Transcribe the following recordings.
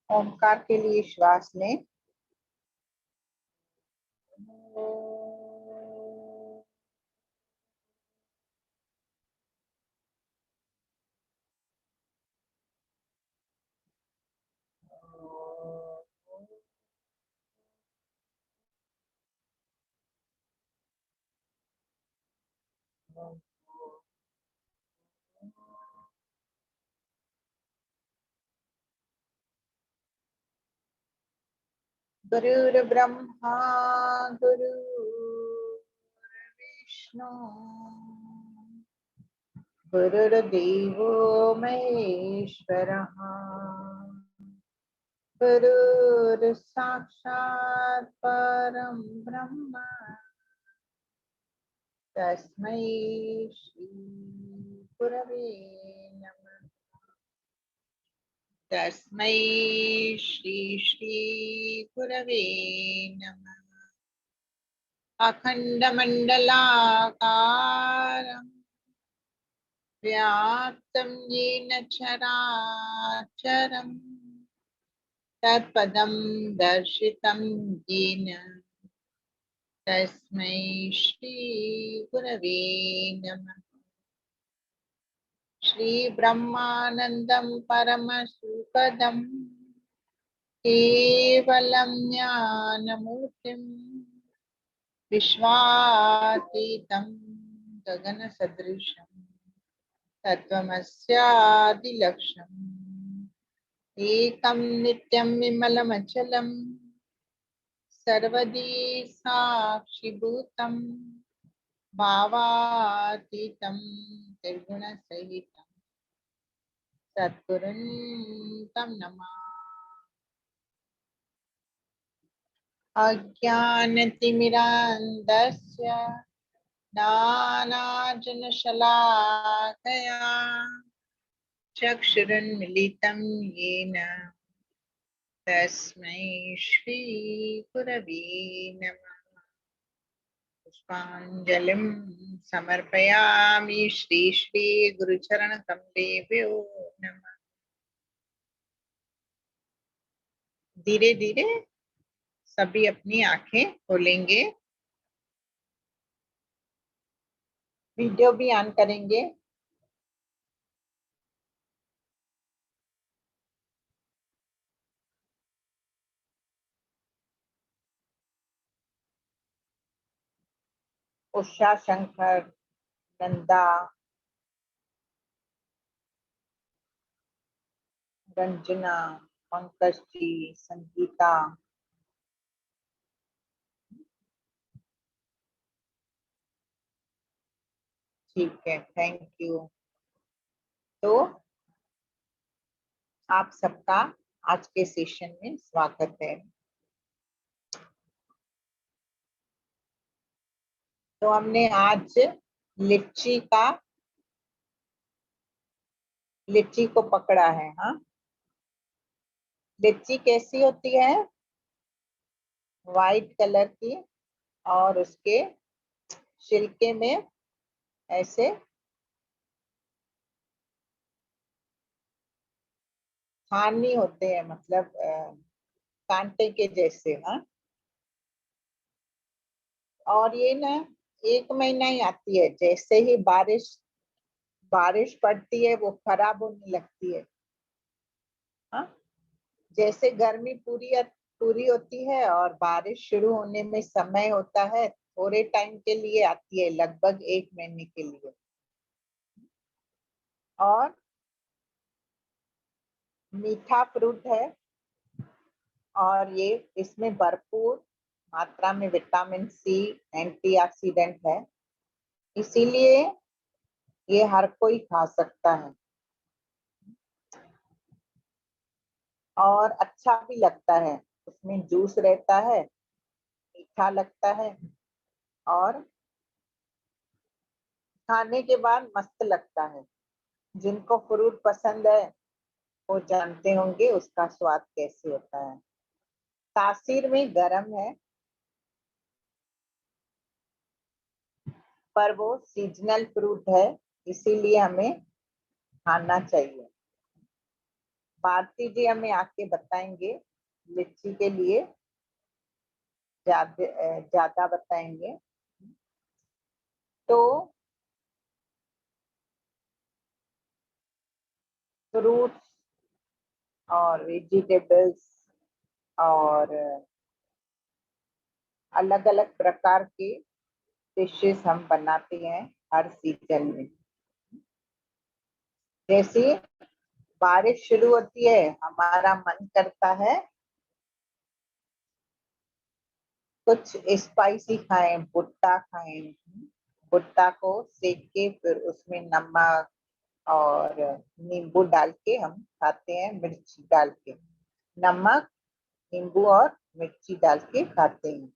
ओमकार के लिए श्वास लें। गुरुर्ब्रह्मा गुरुर्विष्णु गुरुर्देवो महेश्वरः गुरुर्साक्षात् परं ब्रह्म तस्मै श्री गुरवे नमः। तस्मै श्री श्री गुरवे नमः। अखण्डमण्डलाकारं व्याप्तं येन चराचरं तत्पदं दर्शितं येन तस्मै श्री गुरवे नमः। श्री ब्रह्मानंदं परमसुखदं केवलं ज्ञानमूर्तिं विश्वातीतं गगनसदृशं तत्त्वमस्यादिलक्ष्यम् एकं नित्यं विमलमचलं सर्वदी साक्षिभूतं भावातीतं निर्गुणसहितं सद्गुरुं तं नमामि। अज्ञानतिमिरान्धस्य ज्ञानार्जनशलाकया चक्षुरुन्मीलितं येन तस्मै श्री गुरवे नमः। पुष्पाञ्जलिं समर्पयामि श्री श्री गुरुचरणकमलेभ्यो नमः। धीरे धीरे सभी अपनी आंखें खोलेंगे, वीडियो भी ऑन करेंगे। उषा, शंकर, नंदा, रंजना, पंकज जी, संगीता, ठीक है, थैंक यू। तो आप सबका आज के सेशन में स्वागत है। तो हमने आज लिच्ची को पकड़ा है। हाँ, लिच्ची कैसी होती है? वाइट कलर की, और उसके छिलके में ऐसे खानी होते हैं, मतलब कांटे के जैसे। हाँ, और ये ना 1 महीना ही आती है, जैसे ही बारिश पड़ती है वो खराब होने लगती है। हाँ, जैसे गर्मी पूरी होती है और बारिश शुरू होने में समय होता है, थोड़े टाइम के लिए आती है, लगभग 1 महीने के लिए। और मीठा फ्रूट है, और ये इसमें भरपूर मात्रा में विटामिन सी, एंटीऑक्सीडेंट है, इसीलिए ये हर कोई खा सकता है और अच्छा भी लगता है। उसमें जूस रहता है, मीठा लगता है और खाने के बाद मस्त लगता है। जिनको फ्रूट पसंद है वो जानते होंगे उसका स्वाद कैसे होता है। तासीर में गर्म है, पर वो सीजनल फ्रूट है, इसीलिए हमें खाना चाहिए। भारती जी हमें आके बताएंगे, लिच्ची के लिए ज्यादा बताएंगे। तो फ्रूट्स और वेजिटेबल्स और अलग अलग प्रकार के डिशेस हम बनाते हैं हर सीजन में। जैसे बारिश शुरू होती है, हमारा मन करता है कुछ स्पाइसी खाएं, भुट्टा खाएं। भुट्टा को सेक के फिर उसमें नमक और नींबू डाल के हम खाते हैं, मिर्ची डाल के, नमक नींबू और मिर्ची डाल के खाते हैं।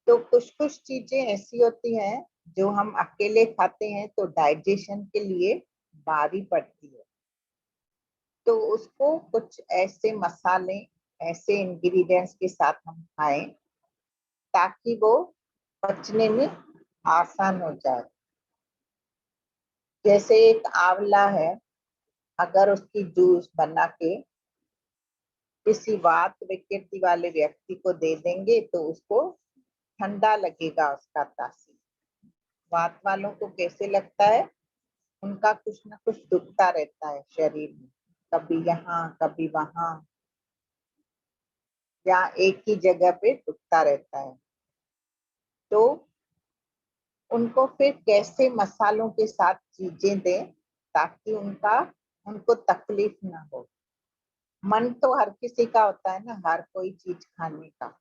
तो कुछ कुछ चीजें ऐसी होती हैं जो हम अकेले खाते हैं तो डाइजेशन के लिए भारी पड़ती है, तो उसको कुछ ऐसे मसाले, ऐसे इंग्रेडिएंट्स के साथ हम खाएं ताकि वो पचने में आसान हो जाए। जैसे एक आंवला है, अगर उसकी जूस बना के किसी वात विकृति वाले व्यक्ति को दे देंगे तो उसको ठंडा लगेगा उसका तासीर। वात वालों को कैसे लगता है, उनका कुछ ना कुछ दुखता रहता है शरीर में, कभी यहाँ कभी वहां, या एक ही जगह पे दुखता रहता है। तो उनको फिर कैसे मसालों के साथ चीजें दें ताकि उनको तकलीफ ना हो। मन तो हर किसी का होता है ना, हर कोई चीज खाने का।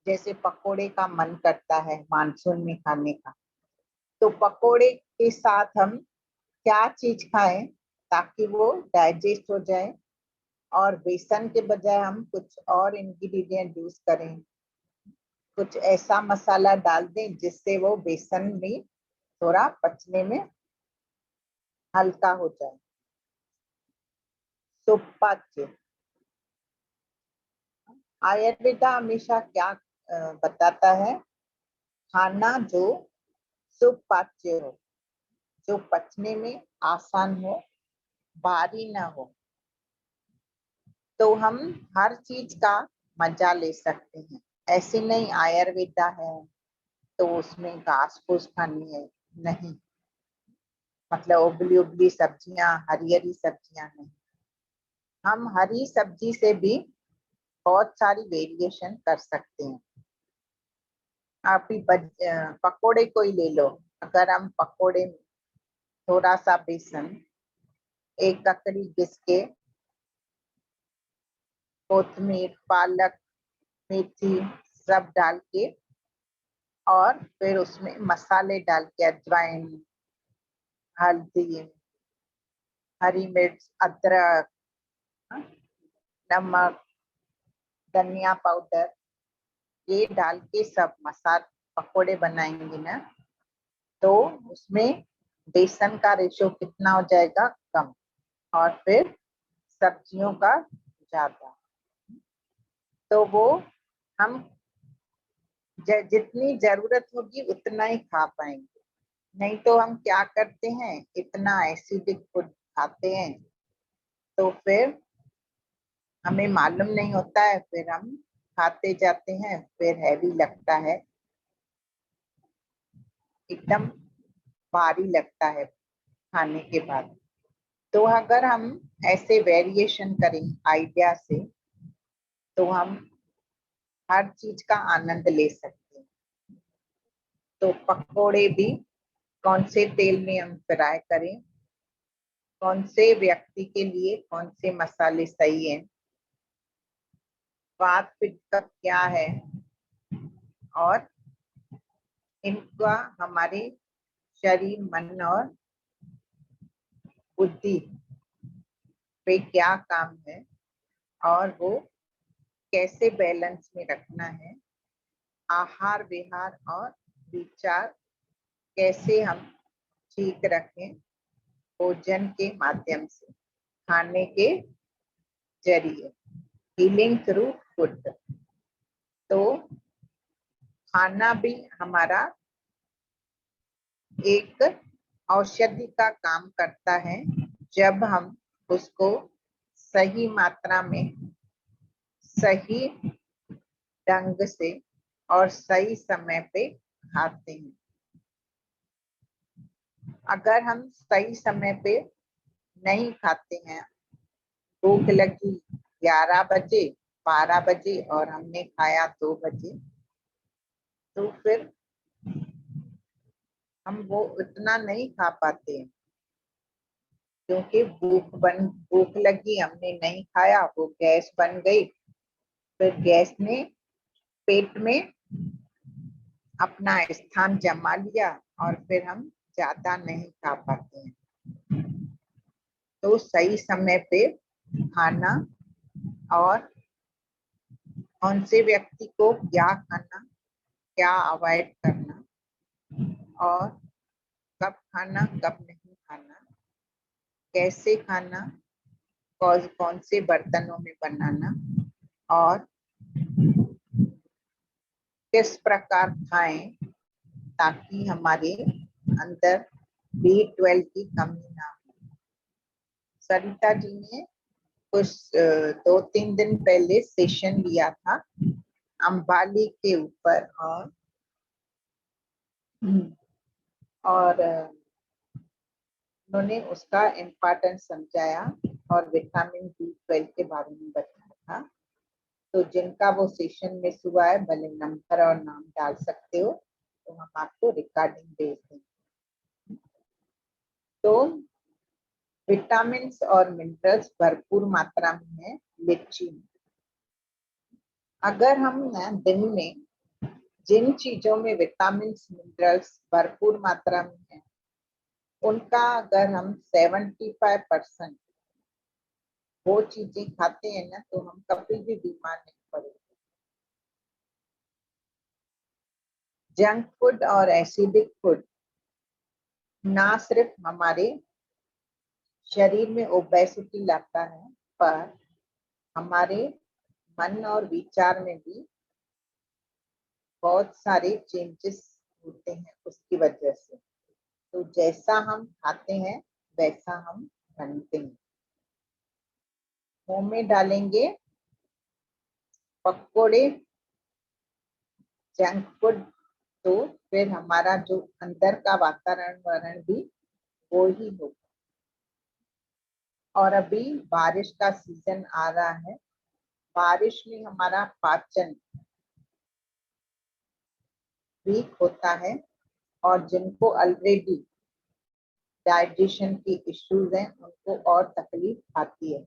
जैसे पकोड़े का मन करता है मानसून में खाने का, तो पकोड़े के साथ हम क्या चीज खाएं ताकि वो डाइजेस्ट हो जाए, और बेसन के बजाय हम कुछ और इंग्रेडिएंट यूज करें, कुछ ऐसा मसाला डाल दें जिससे वो बेसन भी थोड़ा पचने में हल्का हो जाए। सुपाच्य आयुर्वेदा हमेशा क्या बताता है, खाना जो सुपाच्य हो, जो पचने में आसान हो, भारी ना हो, तो हम हर चीज का मजा ले सकते हैं। ऐसे नहीं आयुर्वेदा है तो उसमें घास फूस खानी है, नहीं, मतलब उबली उबली सब्जियां, हरी हरी सब्जियां नहीं। हम हरी सब्जी से भी बहुत सारी वेरिएशन कर सकते हैं। आप ही पकोड़े को ही ले लो, अगर हम पकोड़े में थोड़ा सा बेसन, एक ककड़ी घिस के, कोथमीर, पालक, मेथी सब डाल के, और फिर उसमें मसाले डाल के, अजवाइन, हल्दी, हरी मिर्च, अदरक, नमक, धनिया पाउडर, ये डाल के सब मसाला पकोड़े बनाएंगे ना, तो उसमें बेसन का रेशो कितना हो जाएगा, कम, और फिर सब्जियों का ज्यादा। तो वो हम जितनी जरूरत होगी उतना ही खा पाएंगे। नहीं तो हम क्या करते हैं, इतना एसिडिक फूड खाते हैं तो फिर हमें मालूम नहीं होता है, फिर हम खाते जाते हैं, फिर हैवी लगता है, एकदम भारी लगता है खाने के बाद। तो अगर हम ऐसे वेरिएशन करें आइडिया से, तो हम हर चीज का आनंद ले सकते हैं। तो पकोड़े भी कौन से तेल में हम फ्राई करें, कौन से व्यक्ति के लिए कौन से मसाले सही हैं, वात पित्त का क्या है, और इनका हमारे शरीर, मन और बुद्धि पे क्या काम है, और वो कैसे बैलेंस में रखना है, आहार विहार और विचार कैसे हम ठीक रखें भोजन के माध्यम से, खाने के जरिए, हीलिंग थ्रू फूड। तो खाना भी हमारा एक औषधि का काम करता है, जब हम उसको सही मात्रा में, सही ढंग से और सही समय पे खाते हैं। अगर हम सही समय पे नहीं खाते हैं, भूख लगी 11 बजे, 12 बजे और हमने खाया 2 बजे, तो फिर हम वो उतना नहीं खा पाते हैं, क्योंकि भूख लगी, हमने नहीं खाया, वो गैस बन गई, फिर गैस ने पेट में अपना स्थान जमा लिया और फिर हम ज्यादा नहीं खा पाते हैं। तो सही समय पे खाना और कौन से व्यक्ति को क्या खाना, क्या अवॉइड करना और कब खाना कब नहीं खाना, कैसे खाना, कौन से बर्तनों में बनाना और किस प्रकार खाएं ताकि हमारे अंदर B12 की कमी ना हो। सरिता जी ने कुछ 2-3 दिन पहले सेशन लिया था अंबाली के ऊपर और उन्होंने उसका इम्पोर्टेंस समझाया और विटामिन B12 के बारे में बताया था। तो जिनका वो सेशन मिस हुआ है, भले नंबर और नाम डाल सकते हो, तो हम आपको रिकॉर्डिंग भेज देंगे। तो विटामिन और मिनरल्स भरपूर मात्रा में है लीची में। अगर हम दिन में जिन चीजों में विटामिन मिनरल्स भरपूर मात्रा में है, उनका अगर हम 75% वो चीजें खाते हैं ना, तो हम कभी भी बीमार नहीं पड़ेंगे। जंक फूड और एसिडिक फूड ना सिर्फ हमारे शरीर में ओबेसिटी लाता है, पर हमारे मन और विचार में भी बहुत सारे चेंजेस होते हैं उसकी वजह से। तो जैसा हम खाते हैं वैसा हम बनते हैं। मुंह में डालेंगे पकोड़े, जंक फूड, तो फिर हमारा जो अंदर का वातावरण भी वो ही होगा। और अभी बारिश का सीजन आ रहा है, बारिश में हमारा पाचन वीक होता है और जिनको ऑलरेडी डाइजेशन की इश्यूज हैं उनको और तकलीफ आती है।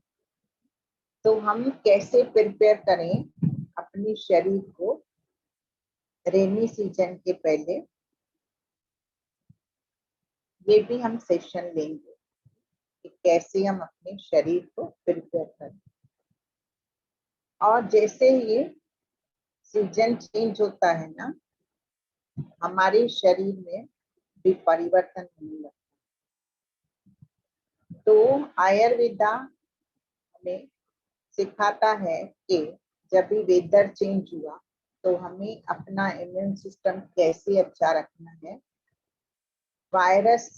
तो हम कैसे प्रिपेयर करें अपनी शरीर को रेनी सीजन के पहले, ये भी हम सेशन लेंगे कि कैसे हम अपने शरीर को प्रिपेयर करें। और जैसे ये सीजन चेंज होता है ना, हमारे शरीर में भी परिवर्तन होने लगता है। तो आयुर्वेदा हमें सिखाता है कि जब भी वेदर चेंज हुआ तो हमें अपना इम्यून सिस्टम कैसे अच्छा रखना है, वायरस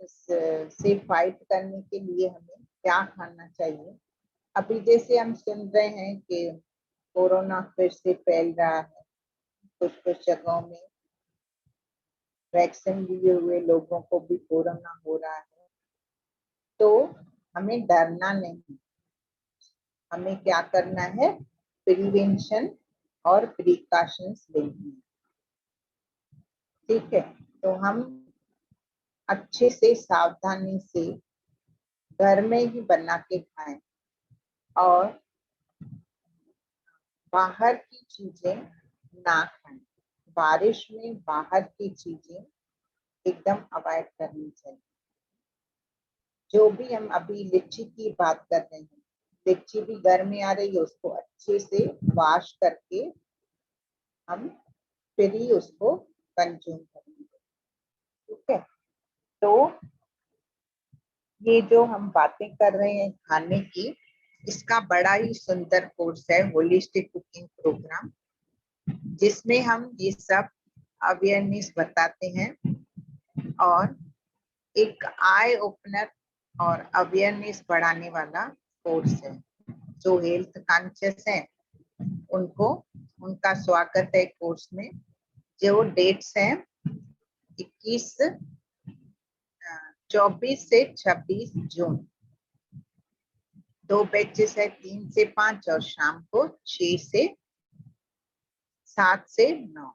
से फाइट करने के लिए हमें क्या खाना चाहिए। अभी जैसे हम सुन रहे हैं कि कोरोना फिर से फैल रहा है, कुछ कुछ जगहों में वैक्सीन लिए हुए लोगों को भी कोरोना हो रहा है। तो हमें डरना नहीं, हमें क्या करना है, प्रिवेंशन और प्रिकॉशंस लेनी है। ठीक है, तो हम अच्छे से सावधानी से घर में ही बना के खाएं और बाहर की चीजें ना खाएं। बारिश में बाहर की चीजें एकदम अवॉइड करनी चाहिए। जो भी हम अभी लीची की बात कर रहे हैं, लीची भी घर में आ रही है, उसको अच्छे से वॉश करके हम फिर ही उसको कंज्यूम करेंगे। ठीक है, तो ये जो हम बातें कर रहे हैं खाने की, इसका बड़ा ही सुंदर कोर्स है होलिस्टिक कुकिंग प्रोग्राम, जिसमें हम ये सब अवेयरनेस बताते हैं और एक आई ओपनर और अवेयरनेस बढ़ाने वाला कोर्स है। जो हेल्थ कॉन्शियस है उनको उनका स्वागत है कोर्स में। जो डेट्स हैं 21 24 से 26 जून। 2 बैचेस है, 3 से 5 और शाम को 6 से 7 से 9।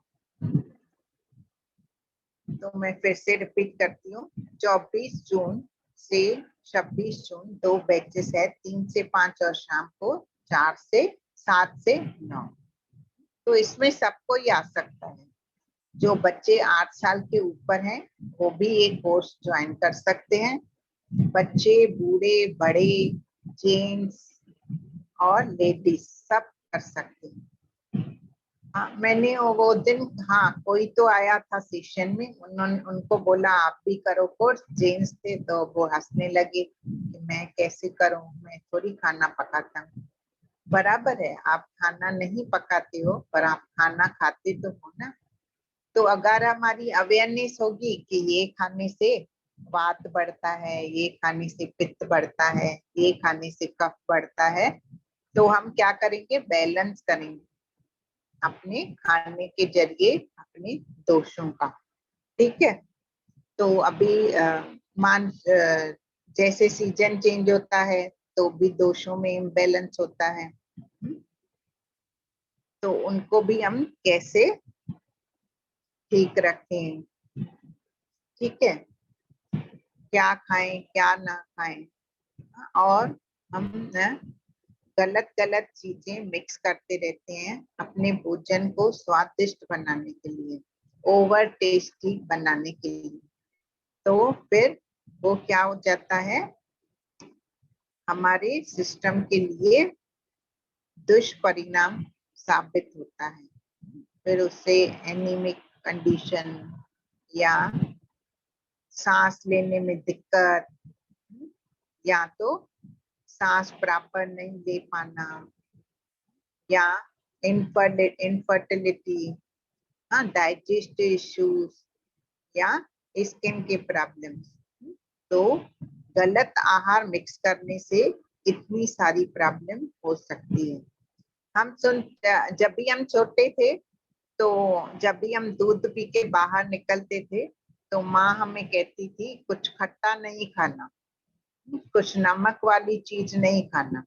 तो मैं फिर से रिपीट करती हूँ, 24 जून से 26 जून 2 बैचेस है, 3 से 5 और शाम को 4 से 7 से 9। तो इसमें सबको ही आ सकता है। जो बच्चे 8 साल के ऊपर हैं वो भी एक कोर्स ज्वाइन कर सकते हैं। बच्चे, बूढ़े, बड़े, जेंट्स और लेडीज सब कर सकते हैं। हाँ, मैंने वो दिन, हाँ कोई तो आया था सेशन में, उन्होंने उनको बोला आप भी करो कोर्स। जेंट्स थे तो वो हंसने लगे कि मैं कैसे करूं, मैं थोड़ी खाना पकाता हूँ। बराबर है, आप खाना नहीं पकाते हो पर आप खाना खाते तो हो ना। तो अगर हमारी अवेयरनेस होगी कि ये खाने से वात बढ़ता है, ये खाने से पित्त बढ़ता है, ये खाने से कफ बढ़ता है, तो हम क्या करेंगे, बैलेंस करेंगे अपने खाने के जरिए अपने दोषों का। ठीक है। तो अभी जैसे सीजन चेंज होता है तो भी दोषों में इम्बैलेंस होता है। तो उनको भी हम कैसे ठीक रखें, ठीक है, क्या खाएं क्या ना खाएं। और हम गलत गलत चीजें मिक्स करते रहते हैं अपने भोजन को स्वादिष्ट बनाने के लिए, ओवर टेस्टी बनाने के लिए। तो फिर वो क्या हो जाता है, हमारे सिस्टम के लिए दुष्परिणाम साबित होता है। फिर उससे एनीमिक कंडीशन या सांस लेने में दिक्कत, या तो सांस प्रॉपर नहीं ले पाना, या इनफर्टिलिटी, डाइजेस्टिव इश्यूज, या स्किन के प्रॉब्लम्स। तो गलत आहार मिक्स करने से इतनी सारी प्रॉब्लम हो सकती है। जब भी हम छोटे थे तो जब भी हम दूध पी के बाहर निकलते थे तो माँ हमें कहती थी कुछ खट्टा नहीं खाना, कुछ नमक वाली चीज नहीं खाना।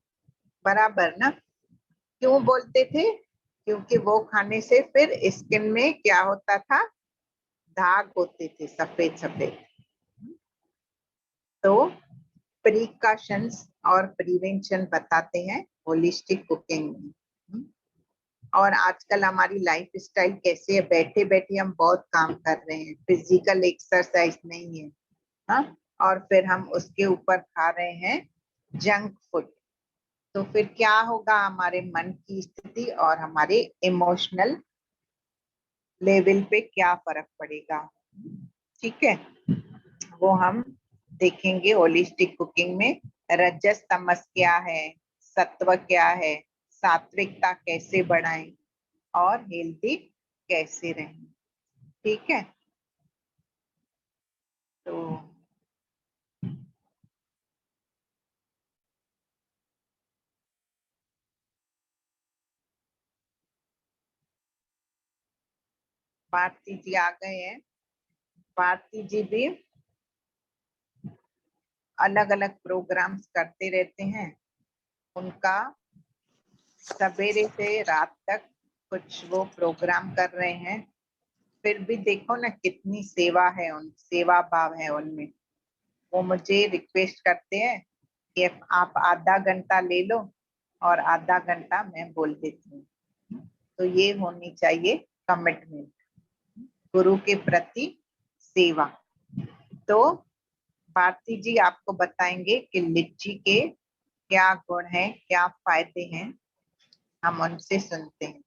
बराबर ना। क्यों बोलते थे, क्योंकि वो खाने से फिर स्किन में क्या होता था, दाग होते थे सफेद सफेद। तो प्रिकॉशंस और प्रिवेंशन बताते हैं होलिस्टिक कुकिंग में। और आजकल हमारी लाइफ स्टाइल कैसे है, बैठे बैठे हम बहुत काम कर रहे हैं, फिजिकल एक्सरसाइज नहीं है। हाँ, और फिर हम उसके ऊपर खा रहे हैं जंक फूड। तो फिर क्या होगा, हमारे मन की स्थिति और हमारे इमोशनल लेवल पे क्या फर्क पड़ेगा। ठीक है, वो हम देखेंगे होलिस्टिक कुकिंग में। रजस तमस क्या है, सत्व क्या है, सात्विकता कैसे बढ़ाएं और हेल्दी कैसे रहें। ठीक है। तो भारती जी आ गए हैं। भारती जी भी अलग अलग प्रोग्राम्स करते रहते हैं। उनका सवेरे से रात तक कुछ वो प्रोग्राम कर रहे हैं। फिर भी देखो ना कितनी सेवा है, उन सेवा भाव है उनमें। वो मुझे रिक्वेस्ट करते हैं कि आप आधा घंटा ले लो और आधा घंटा मैं बोल देती हूँ। तो ये होनी चाहिए कमिटमेंट, गुरु के प्रति सेवा। तो भारती जी आपको बताएंगे कि लिच्ची के क्या गुण है, क्या फायदे हैं, हम उनसे सुनते हैं।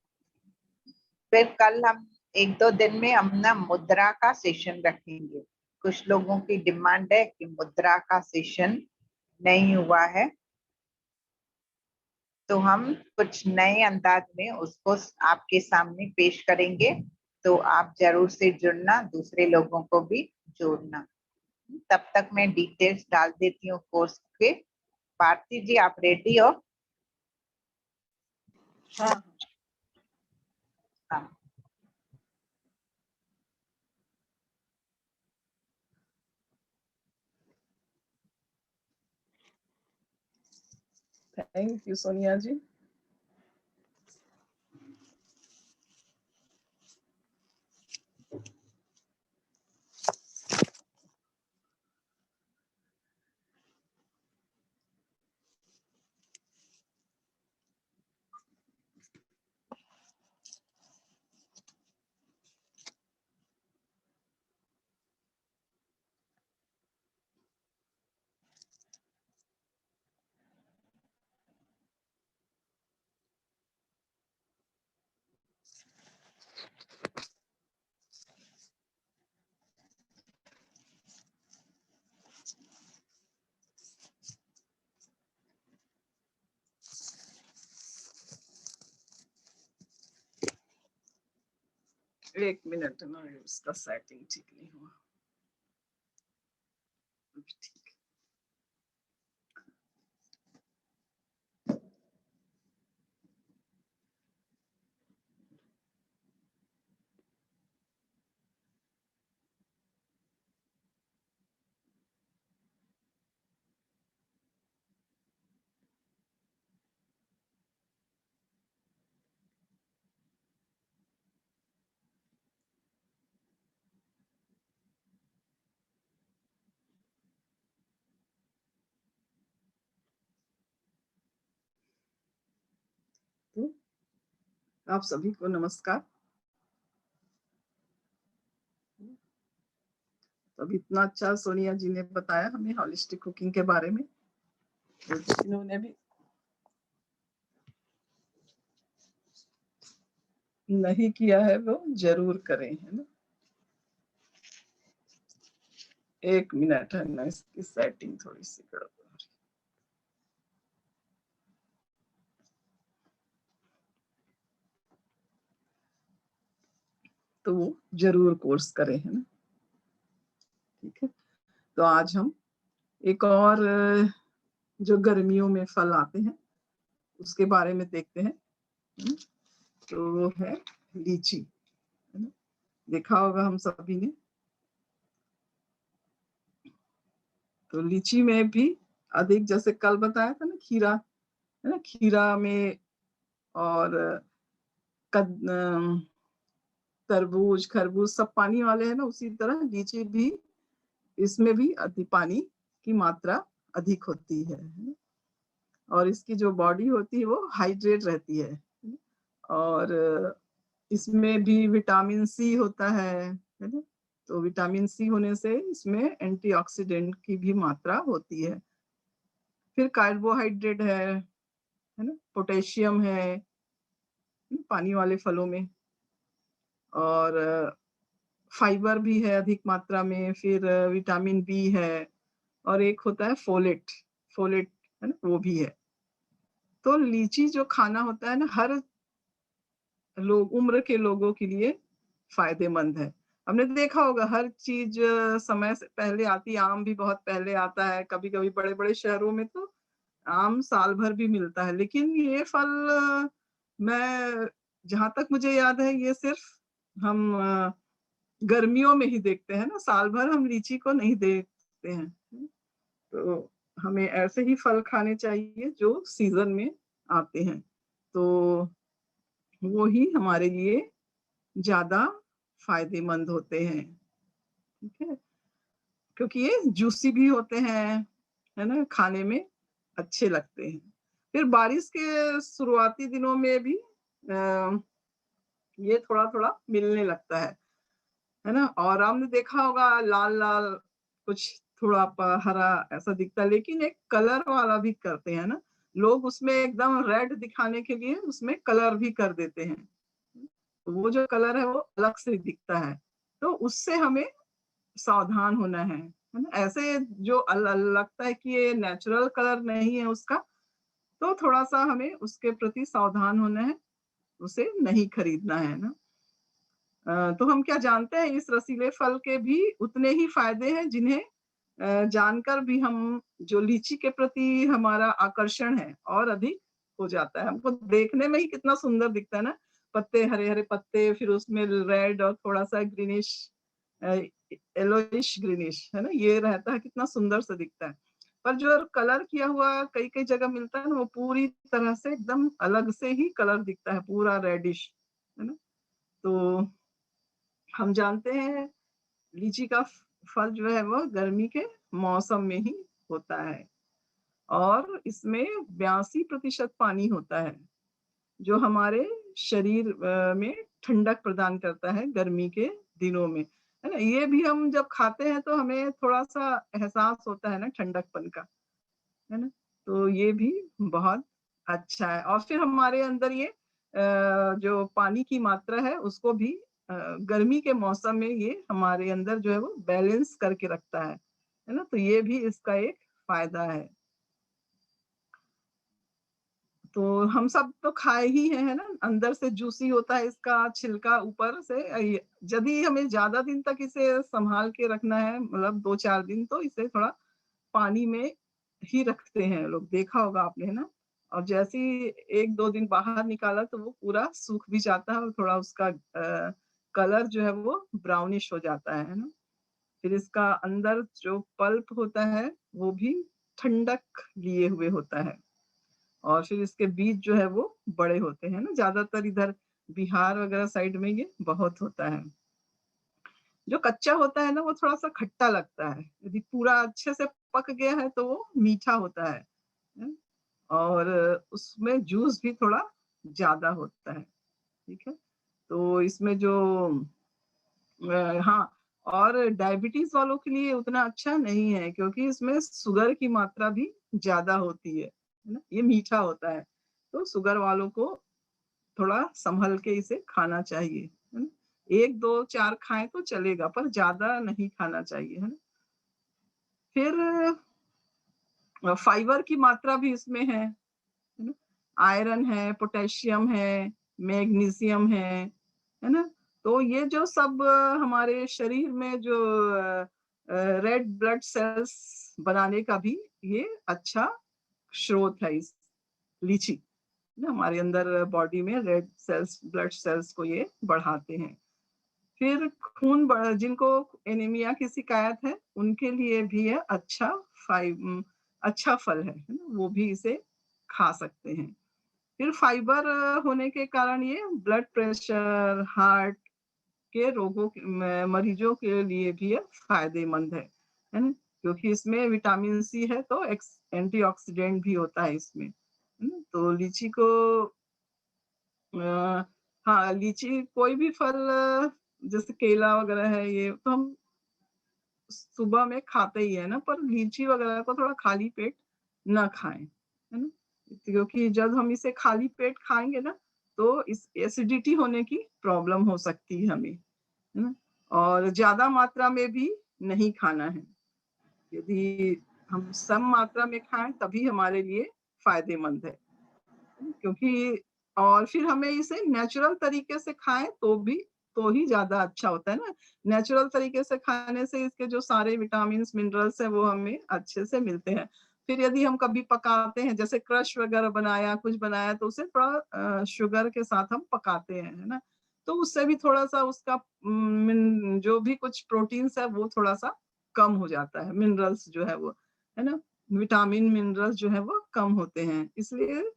फिर कल हम 1-2 दिन में हम ना मुद्रा का सेशन रखेंगे। कुछ लोगों की डिमांड है कि मुद्रा का सेशन नहीं हुआ है, तो हम कुछ नए अंदाज में उसको आपके सामने पेश करेंगे। तो आप जरूर से जुड़ना, दूसरे लोगों को भी जोड़ना। तब तक मैं डिटेल्स डाल देती हूँ कोर्स के। भारती जी आप रेडी हो? हाँ हाँ थैंक यू सोनिया जी। एक मिनट ना, उसका सेटिंग ठीक नहीं हुआ। ठीक। तो आप सभी को नमस्कार। अब इतना अच्छा सोनिया जी ने बताया हमें हॉलिस्टिक कुकिंग के बारे में, इन्होंने भी नहीं किया है वो जरूर करें, है ना। एक मिनट है ना, इसकी सेटिंग थोड़ी सी गड़बड़। तो वो जरूर कोर्स करें, है ना। ठीक है, तो आज हम एक और जो गर्मियों में फल आते हैं उसके बारे में देखते हैं। तो वो है लीची, है ना। देखा होगा हम सभी ने। तो लीची में भी अधिक, जैसे कल बताया था ना, खीरा है ना, खीरा में और तरबूज खरबूज सब पानी वाले हैं ना, उसी तरह लीची भी, इसमें भी अति पानी की मात्रा अधिक होती है ना? और इसकी जो बॉडी होती है वो हाइड्रेट रहती है और इसमें भी विटामिन सी होता है ना। तो विटामिन सी होने से इसमें एंटीऑक्सीडेंट की भी मात्रा होती है। फिर कार्बोहाइड्रेट है ना, पोटेशियम है पानी वाले फलों में, और फाइबर भी है अधिक मात्रा में, फिर विटामिन बी है, और एक होता है फोलेट, फोलेट है ना, वो भी है। तो लीची जो खाना होता है ना, हर लोग, उम्र के लोगों के लिए फायदेमंद है। हमने देखा होगा हर चीज समय से पहले आती है, आम भी बहुत पहले आता है, कभी कभी बड़े बड़े शहरों में तो आम साल भर भी मिलता है, लेकिन ये फल मैं, जहां तक मुझे याद है, ये सिर्फ हम गर्मियों में ही देखते हैं ना, साल भर हम लीची को नहीं देखते हैं। तो हमें ऐसे ही फल खाने चाहिए जो सीजन में आते हैं, तो वो ही हमारे लिए ज्यादा फायदेमंद होते हैं। ठीक है, क्योंकि ये जूसी भी होते हैं, है ना, खाने में अच्छे लगते हैं। फिर बारिश के शुरुआती दिनों में भी ये थोड़ा थोड़ा मिलने लगता है ना। और हमने देखा होगा लाल लाल कुछ थोड़ा हरा ऐसा दिखता है, लेकिन एक कलर वाला भी करते हैं ना लोग, उसमें एकदम रेड दिखाने के लिए उसमें कलर भी कर देते हैं। तो वो जो कलर है वो अलग से दिखता है, तो उससे हमें सावधान होना है ना। ऐसे जो लगता है कि ये नेचुरल कलर नहीं है उसका, तो थोड़ा सा हमें उसके प्रति सावधान होना है, उसे नहीं खरीदना है ना। तो हम क्या जानते हैं, इस रसीले फल के भी उतने ही फायदे हैं जिन्हें जानकर भी हम जो लीची के प्रति हमारा आकर्षण है और अधिक हो जाता है। हमको देखने में ही कितना सुंदर दिखता है ना, पत्ते हरे-हरे पत्ते, फिर उसमें रेड और थोड़ा-सा ग्रीनिश येलोइश ग्रीनिश, है ना? ये रहता है, कितना सुंदर सा दिखता है। पर जो कलर किया हुआ कई-कई जगह मिलता है ना, वो पूरी तरह से एकदम अलग से ही कलर दिखता है, पूरा रेडिश, है ना? तो हम जानते हैं लीची का फल जो है वो गर्मी के मौसम में ही होता है और इसमें 82% पानी होता है, जो हमारे शरीर में ठंडक प्रदान करता है गर्मी के दिनों में, है ना? ये भी हम जब खाते हैं तो हमें थोड़ा-सा एहसास होता है ना ठंडकपन का, है ना? तो ये भी बहुत अच्छा है और फिर हमारे अंदर ये जो पानी की मात्रा है उसको भी गर्मी के मौसम में ये हमारे अंदर जो है वो बैलेंस करके रखता है ना? तो ये भी इसका एक फ़ायदा है। तो हम सब तो खाए ही हैं, है ना? अंदर से जूसी होता है इसका छिलका, ऊपर से यदि हमें ज़्यादा दिन तक इसे सँभाल के रखना है, मतलब 2-4 दिन, तो इसे थोड़ा पानी में ही रखते हैं लोग, देखा होगा आपने, है ना? और जैसे ही 1-2 दिन बाहर निकाला तो वो पूरा सूख भी जाता है और थोड़ा उसका कलर जो है वो ब्राउनिश हो जाता है ना? फिर इसका अंदर जो पल्प होता है, वो भी ठंडक लिए हुए होता है और फिर इसके बीज जो है वो बड़े होते हैं ना, ज़्यादातर इधर बिहार वगैरह साइड में ये बहुत होता है। जो कच्चा होता है ना वो थोड़ा-सा खट्टा लगता है, यदि पूरा अच्छे से पक गया है तो वो मीठा होता है। हैं? और उसमें जूस भी थोड़ा ज़्यादा होता है, ठीक है? तो इसमें जो हाँ, और डायबिटीज़ वालों के लिए उतना अच्छा नहीं है क्योंकि इसमें शुगर की मात्रा भी ज़्यादा होती है ना? ये मीठा होता है, तो शुगर वालों को थोड़ा सँभल के इसे खाना चाहिए, है ना? 1, 2, 4 खाएँ तो चलेगा पर ज़्यादा नहीं खाना चाहिए, है ना? फिर फाइबर की मात्रा भी इसमें है ना? आयरन है, पोटेशियम है, मैग्नीशियम है ना? तो ये जो सब हमारे शरीर में जो रेड ब्लड सेल्स बनाने का भी ये अच्छा स्रोत है इस लीची, ना हमारे अंदर बॉडी में रेड सेल्स, ब्लड सेल्स को ये बढ़ाते हैं। फिर जिनको एनीमिया की शिकायत है, उनके लिए भी ये अच्छा फल है ना? वो भी इसे खा सकते हैं। फिर फाइबर होने के कारण ये ब्लड प्रेशर, हार्ट के रोगों के मरीजों के लिए भी ये फ़ायदेमंद है ना? क्योंकि इसमें विटामिन सी है तो एंटीऑक्सीडेंट भी होता है इसमें, है ना? तो लीची को अ, हाँ, लीची कोई भी फल जैसे केला वगैरह है ये तो हम सुबह में खाते ही है ना, पर लीची वगैरह को थोड़ा खाली पेट ना खाएँ, है ना? क्योंकि जब हम इसे खाली पेट खाएँगे ना, तो इस एसिडिटी होने की प्रॉब्लम हो सकती है हमें, है ना? और ज़्यादा मात्रा में भी नहीं खाना है। यदि हम सम मात्रा में खाएँ तभी हमारे लिए फ़ायदेमंद है। क्योंकि और फिर हमें इसे नेचुरल तरीके से खाएँ तो ही ज़्यादा अच्छा होता है ना। नेचुरल तरीके से खाने से इसके जो सारे विटामिन्स, मिनरल्स हैं वो हमें अच्छे से मिलते हैं। फिर यदि हम कभी पकाते हैं जैसे क्रश वगैरह बनाया, कुछ बनाया तो उसे थोड़ा शुगर के साथ हम पकाते हैं, है ना? तो उससे भी थोड़ा-सा उसका जो भी कुछ प्रोटीन्स है वो थोड़ा-सा कम हो जाता है, मिनरल्स जो है वो, है ना? विटामिन, मिनरल्स जो है वो कम होते हैं। इसलिए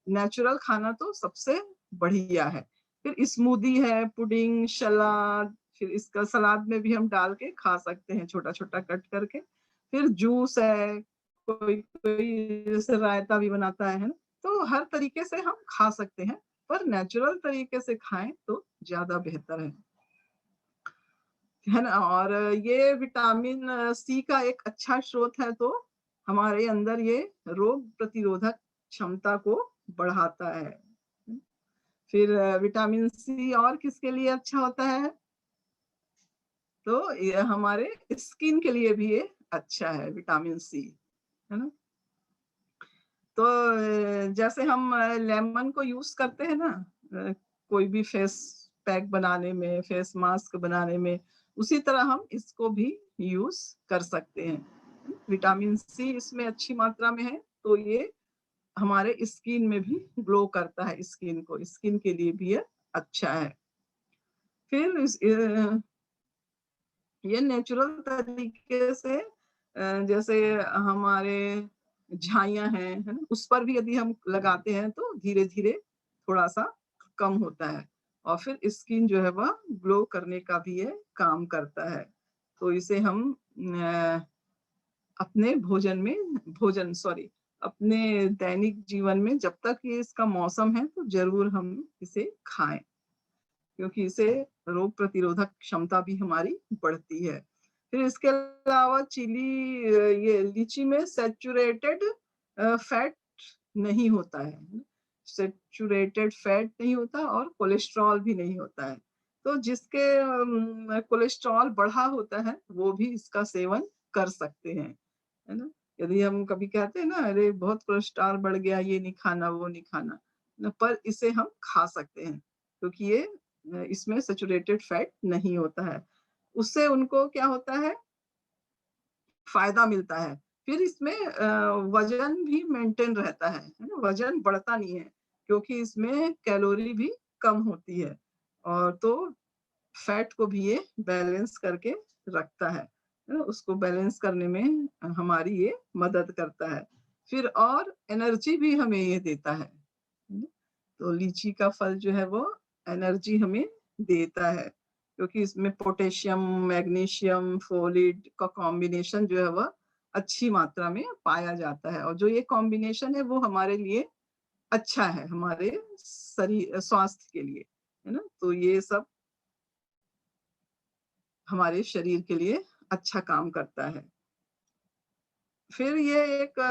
नेचुरल खाना तो सबसे बढ़िया है। फिर स्मूदी है, पुडिंग, सलाद, फिर इसका सलाद में भी हम डाल के खा सकते हैं छोटा-छोटा कट करके। फिर जूस है, कोई जैसे रायता भी बनाता है ना? तो हर तरीके से हम खा सकते हैं, पर नेचुरल तरीके से खाएँ तो ज़्यादा बेहतर है ना? और ये विटामिन सी का एक अच्छा स्रोत है तो हमारे अंदर ये रोग प्रतिरोधक क्षमता को बढ़ाता है। फिर विटामिन सी और किसके लिए अच्छा होता है? तो ये हमारे स्किन के लिए भी ये अच्छा है विटामिन सी, है ना? तो जैसे हम लेमन को यूज़ करते हैं ना कोई भी फेस पैक बनाने में, फेस मास्क बनाने में, उसी तरह हम इसको भी यूज कर सकते हैं। विटामिन सी इसमें अच्छी मात्रा में है, तो ये हमारे स्किन में भी ग्लो करता है, स्किन के लिए भी ये अच्छा है। फिर ये नेचुरल तरीके से जैसे हमारे झाइयाँ हैं, है ना? उस पर भी यदि हम लगाते हैं तो धीरे-धीरे थोड़ा-सा कम होता है और फिर स्किन जो है वह ग्लो करने का भी ये काम करता है। तो इसे हम अपने अपने दैनिक जीवन में जब तक ये इसका मौसम है तो ज़रूर हम इसे खाएँ। क्योंकि इससे रोग प्रतिरोधक क्षमता भी हमारी बढ़ती है। फिर इसके अलावा ये लीची में सैचुरेटेड फैट नहीं होता है। सैचुरेटेड फैट नहीं होता और कोलेस्ट्रॉल भी नहीं होता है। तो जिसके कोलेस्ट्रॉल बढ़ा होता है, वो भी इसका सेवन कर सकते हैं, है ना? यदि हम कभी कहते हैं ना, अरे बहुत कोलेस्ट्रॉल बढ़ गया, ये नहीं खाना, वो नहीं खाना, ना पर इसे हम खा सकते हैं, क्योंकि ये इसमें सैचुरेटेड फैट नहीं होता है। उससे उनको क्या होता है, फ़ायदा मिलता है। फिर इसमें वज़न भी मेंटेन रहता है ना? वज़न बढ़ता नहीं है, क्योंकि इसमें कैलोरी भी कम होती है और तो फैट को भी ये बैलेंस करके रखता है ना? उसको बैलेंस करने में हमारी ये मदद करता है। फिर और एनर्जी भी हमें ये देता है ना? तो लीची का फल जो है वो एनर्जी हमें देता है, क्योंकि इसमें पोटेशियम, मैग्नीशियम, फोलेट का कॉम्बिनेशन जो है वह अच्छी मात्रा में पाया जाता है और जो ये कॉम्बिनेशन है वो हमारे लिए अच्छा है, हमारे स्वास्थ्य के लिए, है ना? तो ये सब हमारे शरीर के लिए अच्छा काम करता है। फिर ये एक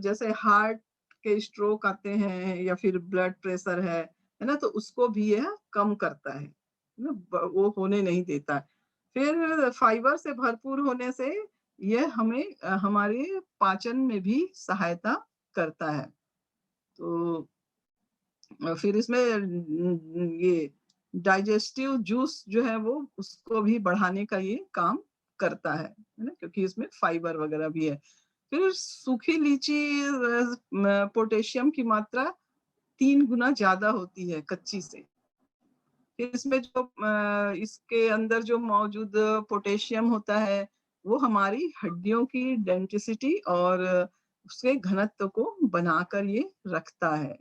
जैसे हार्ट के स्ट्रोक आते हैं या फिर ब्लड प्रेशर है ना? तो उसको भी यह कम करता है ना? वो होने नहीं देता। फिर फाइबर से भरपूर होने से यह हमें हमारे पाचन में भी सहायता करता है। तो फिर इसमें ये डाइजेस्टिव जूस जो है वो उसको भी बढ़ाने का ये काम करता है ना? क्योंकि इसमें फाइबर वगैरह भी है। फिर सूखी लीची पोटेशियम की मात्रा 3 गुना ज़्यादा होती है कच्ची से। फिर इसमें जो इसके अंदर जो मौजूद पोटेशियम होता है, वो हमारी हड्डियों की डेंसिटी और उसके घनत्व को बनाकर ये रखता है।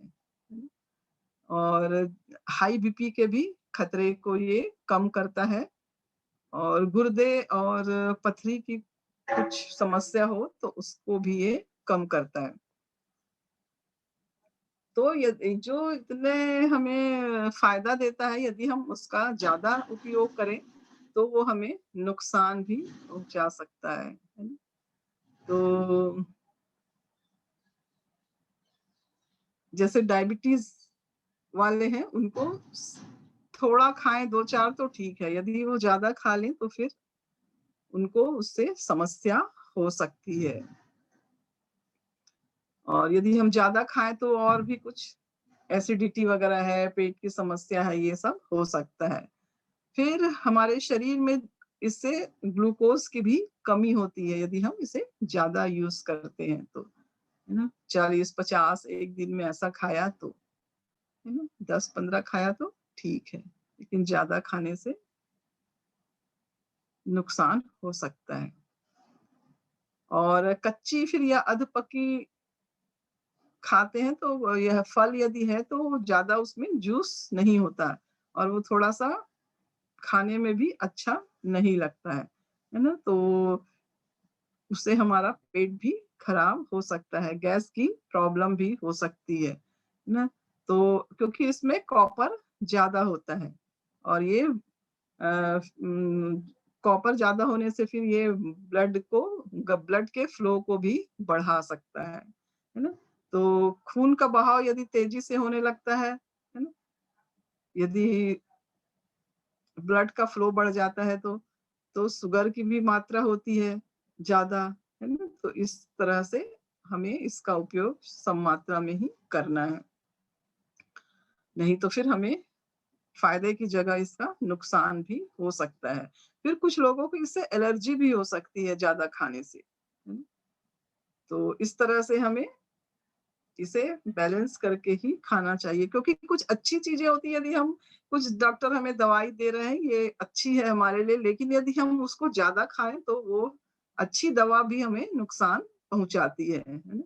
और हाई बीपी के भी खतरे को ये कम करता है और गुर्दे और पथरी की कुछ समस्या हो तो उसको भी ये कम करता है। तो जो इतने हमें फ़ायदा देता है, यदि हम उसका ज़्यादा उपयोग करें, तो वो हमें नुकसान भी पहुँचा सकता है ना? तो जैसे डायबिटीज़ वाले हैं, उनको थोड़ा खाएँ 2-4 तो ठीक है, यदि वो ज़्यादा खा लें तो फिर उनको उससे समस्या हो सकती है। और यदि हम ज़्यादा खाएँ तो और भी कुछ एसिडिटी वगैरह है, पेट की समस्या है, ये सब हो सकता है। फिर हमारे शरीर में इससे ग्लूकोज़ की भी कमी होती है, यदि हम इसे ज़्यादा यूज़ करते हैं तो, है ना? 40-50 एक दिन में ऐसा खाया तो, है ना? 10-15 खाया तो ठीक है, लेकिन ज़्यादा खाने से नुकसान हो सकता है। और कच्ची फिर या अधपकी खाते हैं तो यह फल यदि है तो ज़्यादा उसमें जूस नहीं होता और वो थोड़ा-सा खाने में भी अच्छा नहीं लगता है ना? तो उससे हमारा पेट भी खराब हो सकता है, गैस की प्रॉब्लम भी हो सकती है ना? तो क्योंकि इसमें कॉपर ज़्यादा होता है और ये कॉपर ज़्यादा होने से फिर ये ब्लड के फ्लो को भी बढ़ा सकता है ना? तो खून का बहाव यदि तेज़ी से होने लगता है ना? यदि ब्लड का फ्लो बढ़ जाता है तो शुगर की भी मात्रा होती है ज़्यादा, है ना? तो इस तरह से हमें इसका उपयोग सम मात्रा में ही करना है। नहीं तो फिर हमें फ़ायदे की जगह इसका नुकसान भी हो सकता है। फिर कुछ लोगों को इससे एलर्जी भी हो सकती है ज्यादा खाने से, है ना? तो इस तरह से हमें इसे बैलेंस करके ही खाना चाहिए, क्योंकि कुछ अच्छी चीजें होती है, यदि हम कुछ डॉक्टर हमें दवाई दे रहे हैं ये अच्छी है हमारे लिए, लेकिन यदि हम उसको ज्यादा खाएं तो वो अच्छी दवा भी हमें नुकसान पहुंचाती है ना?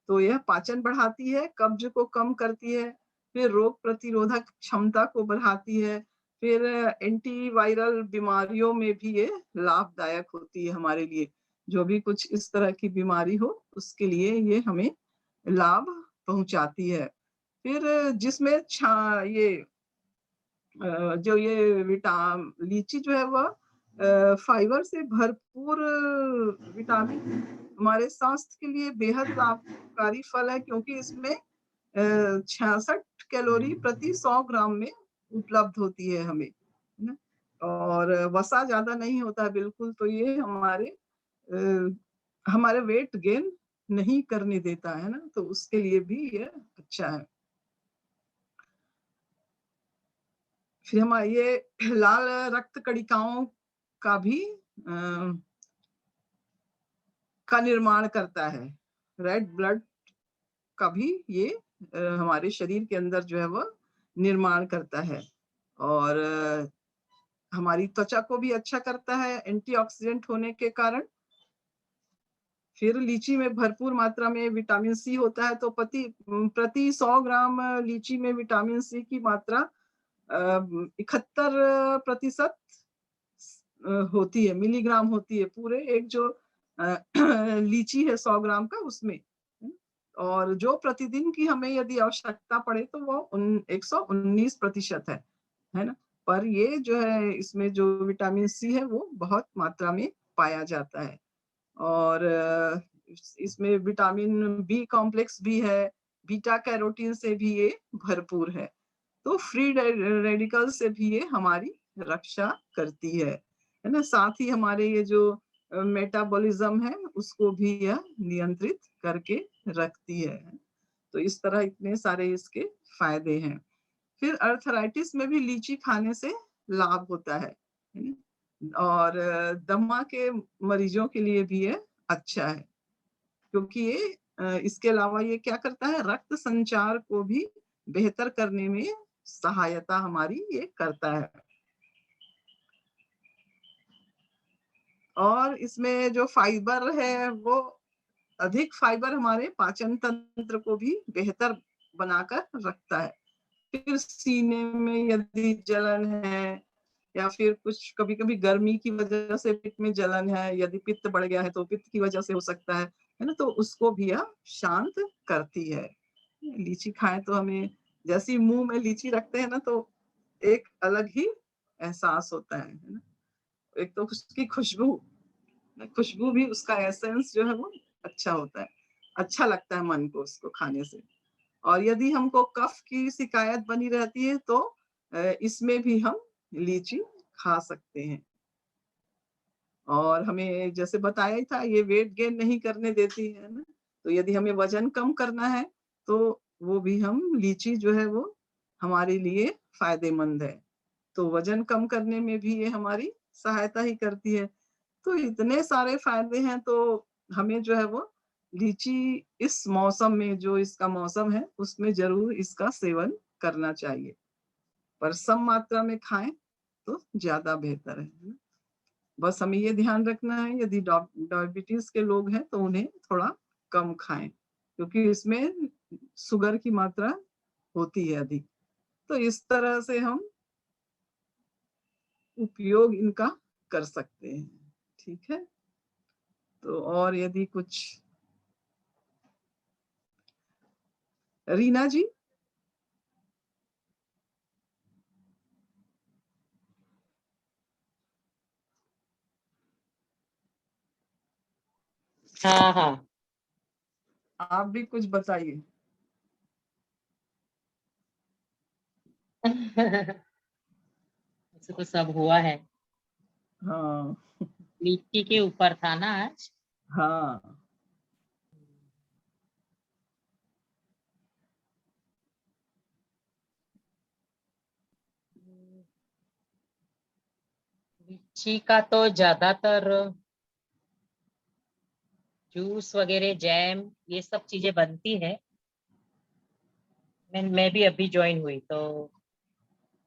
तो यह पाचन बढ़ाती है, कब्ज को कम करती है, फिर रोग प्रतिरोधक क्षमता को बढ़ाती है, फिर एंटीवायरल बीमारियों में भी ये लाभदायक होती है हमारे लिए। जो भी कुछ इस तरह की बीमारी हो उसके लिए ये हमें लाभ पहुंचाती है। फिर जिसमें ये जो ये लीची जो है वह फाइबर से भरपूर विटामिन हमारे स्वास्थ्य के लिए बेहद लाभकारी फल है, क्योंकि इसमें 66 कैलोरी प्रति 100 ग्राम में उपलब्ध होती है हमें, है ना? और वसा ज्यादा नहीं होता है बिल्कुल, तो ये हमारे वेट गेन नहीं करने देता है ना, तो उसके लिए भी ये अच्छा है। फिर हमारा ये लाल रक्त कणिकाओं का भी का निर्माण करता है। रेड ब्लड का भी ये हमारे शरीर के अंदर जो है वह निर्माण करता है, और हमारी त्वचा को भी अच्छा करता है एंटीऑक्सीडेंट होने के कारण। फिर लीची में भरपूर मात्रा में विटामिन सी होता है, तो प्रति 100 ग्राम लीची में विटामिन सी की मात्रा 71% होती है, मिलीग्राम होती है पूरे एक जो लीची है 100 ग्राम का उसमें। और जो प्रतिदिन की हमें यदि आवश्यकता पड़े तो वो 119% है ना? पर ये जो है इसमें जो विटामिन सी है वो बहुत मात्रा में पाया जाता है, और इसमें विटामिन बी कॉम्प्लेक्स भी है, बीटा कैरोटीन से भी ये भरपूर है, तो फ्री रेडिकल से भी ये हमारी रक्षा करती है ना? साथ ही हमारे ये जो मेटाबॉलिज्म है उसको भी यह नियंत्रित करके रखती है। तो इस तरह इतने सारे इसके फायदे हैं। फिर अर्थराइटिस में भी लीची खाने से लाभ होता है ना? और दमा के मरीजों के लिए भी ये अच्छा है, क्योंकि ये इसके अलावा ये क्या करता है, रक्त संचार को भी बेहतर करने में सहायता हमारी ये करता है। और इसमें जो फाइबर है वो अधिक फाइबर हमारे पाचन तंत्र को भी बेहतर बनाकर रखता है। फिर सीने में यदि जलन है या फिर कुछ कभी-कभी गर्मी की वजह से पेट में जलन है, यदि पित्त बढ़ गया है तो पित्त की वजह से हो सकता है ना? तो उसको भी यह शांत करती है। लीची खाएं तो हमें जैसे ही मुंह में लीची रखते हैं ना तो एक अलग ही एहसास होता है ना? एक तो उसकी खुशबू भी उसका एसेंस जो है वो अच्छा होता है, अच्छा लगता है मन को उसको खाने से। और यदि हमको कफ की शिकायत बनी रहती है तो इसमें भी हम लीची खा सकते हैं। और हमें जैसे बताया ही था ये वेट गेन नहीं करने देती है ना, तो यदि हमें वजन कम करना है तो वो भी हम लीची जो है वो हमारे लिए फायदेमंद है, तो वजन कम करने में भी ये हमारी सहायता ही करती है। तो इतने सारे फायदे हैं, तो हमें जो है वो लीची इस मौसम में, जो इसका मौसम है उसमें जरूर इसका सेवन करना चाहिए, पर सम मात्रा में खाएं तो ज्यादा बेहतर है ना? बस हमें ये ध्यान रखना है यदि डायबिटीज के लोग हैं तो उन्हें थोड़ा कम खाएं, क्योंकि इसमें शुगर की मात्रा होती है अधिक। तो इस तरह से हम उपयोग इनका कर सकते हैं। ठीक है, तो और यदि कुछ रीना जी। हाँ हाँ। आप भी कुछ बताइए। उसको सब हुआ है, हाँ लीची के ऊपर था ना आज। हाँ लीची का तो ज्यादातर जूस वगैरह, जैम, ये सब चीजें बनती है। मैं भी अभी ज्वाइन हुई, तो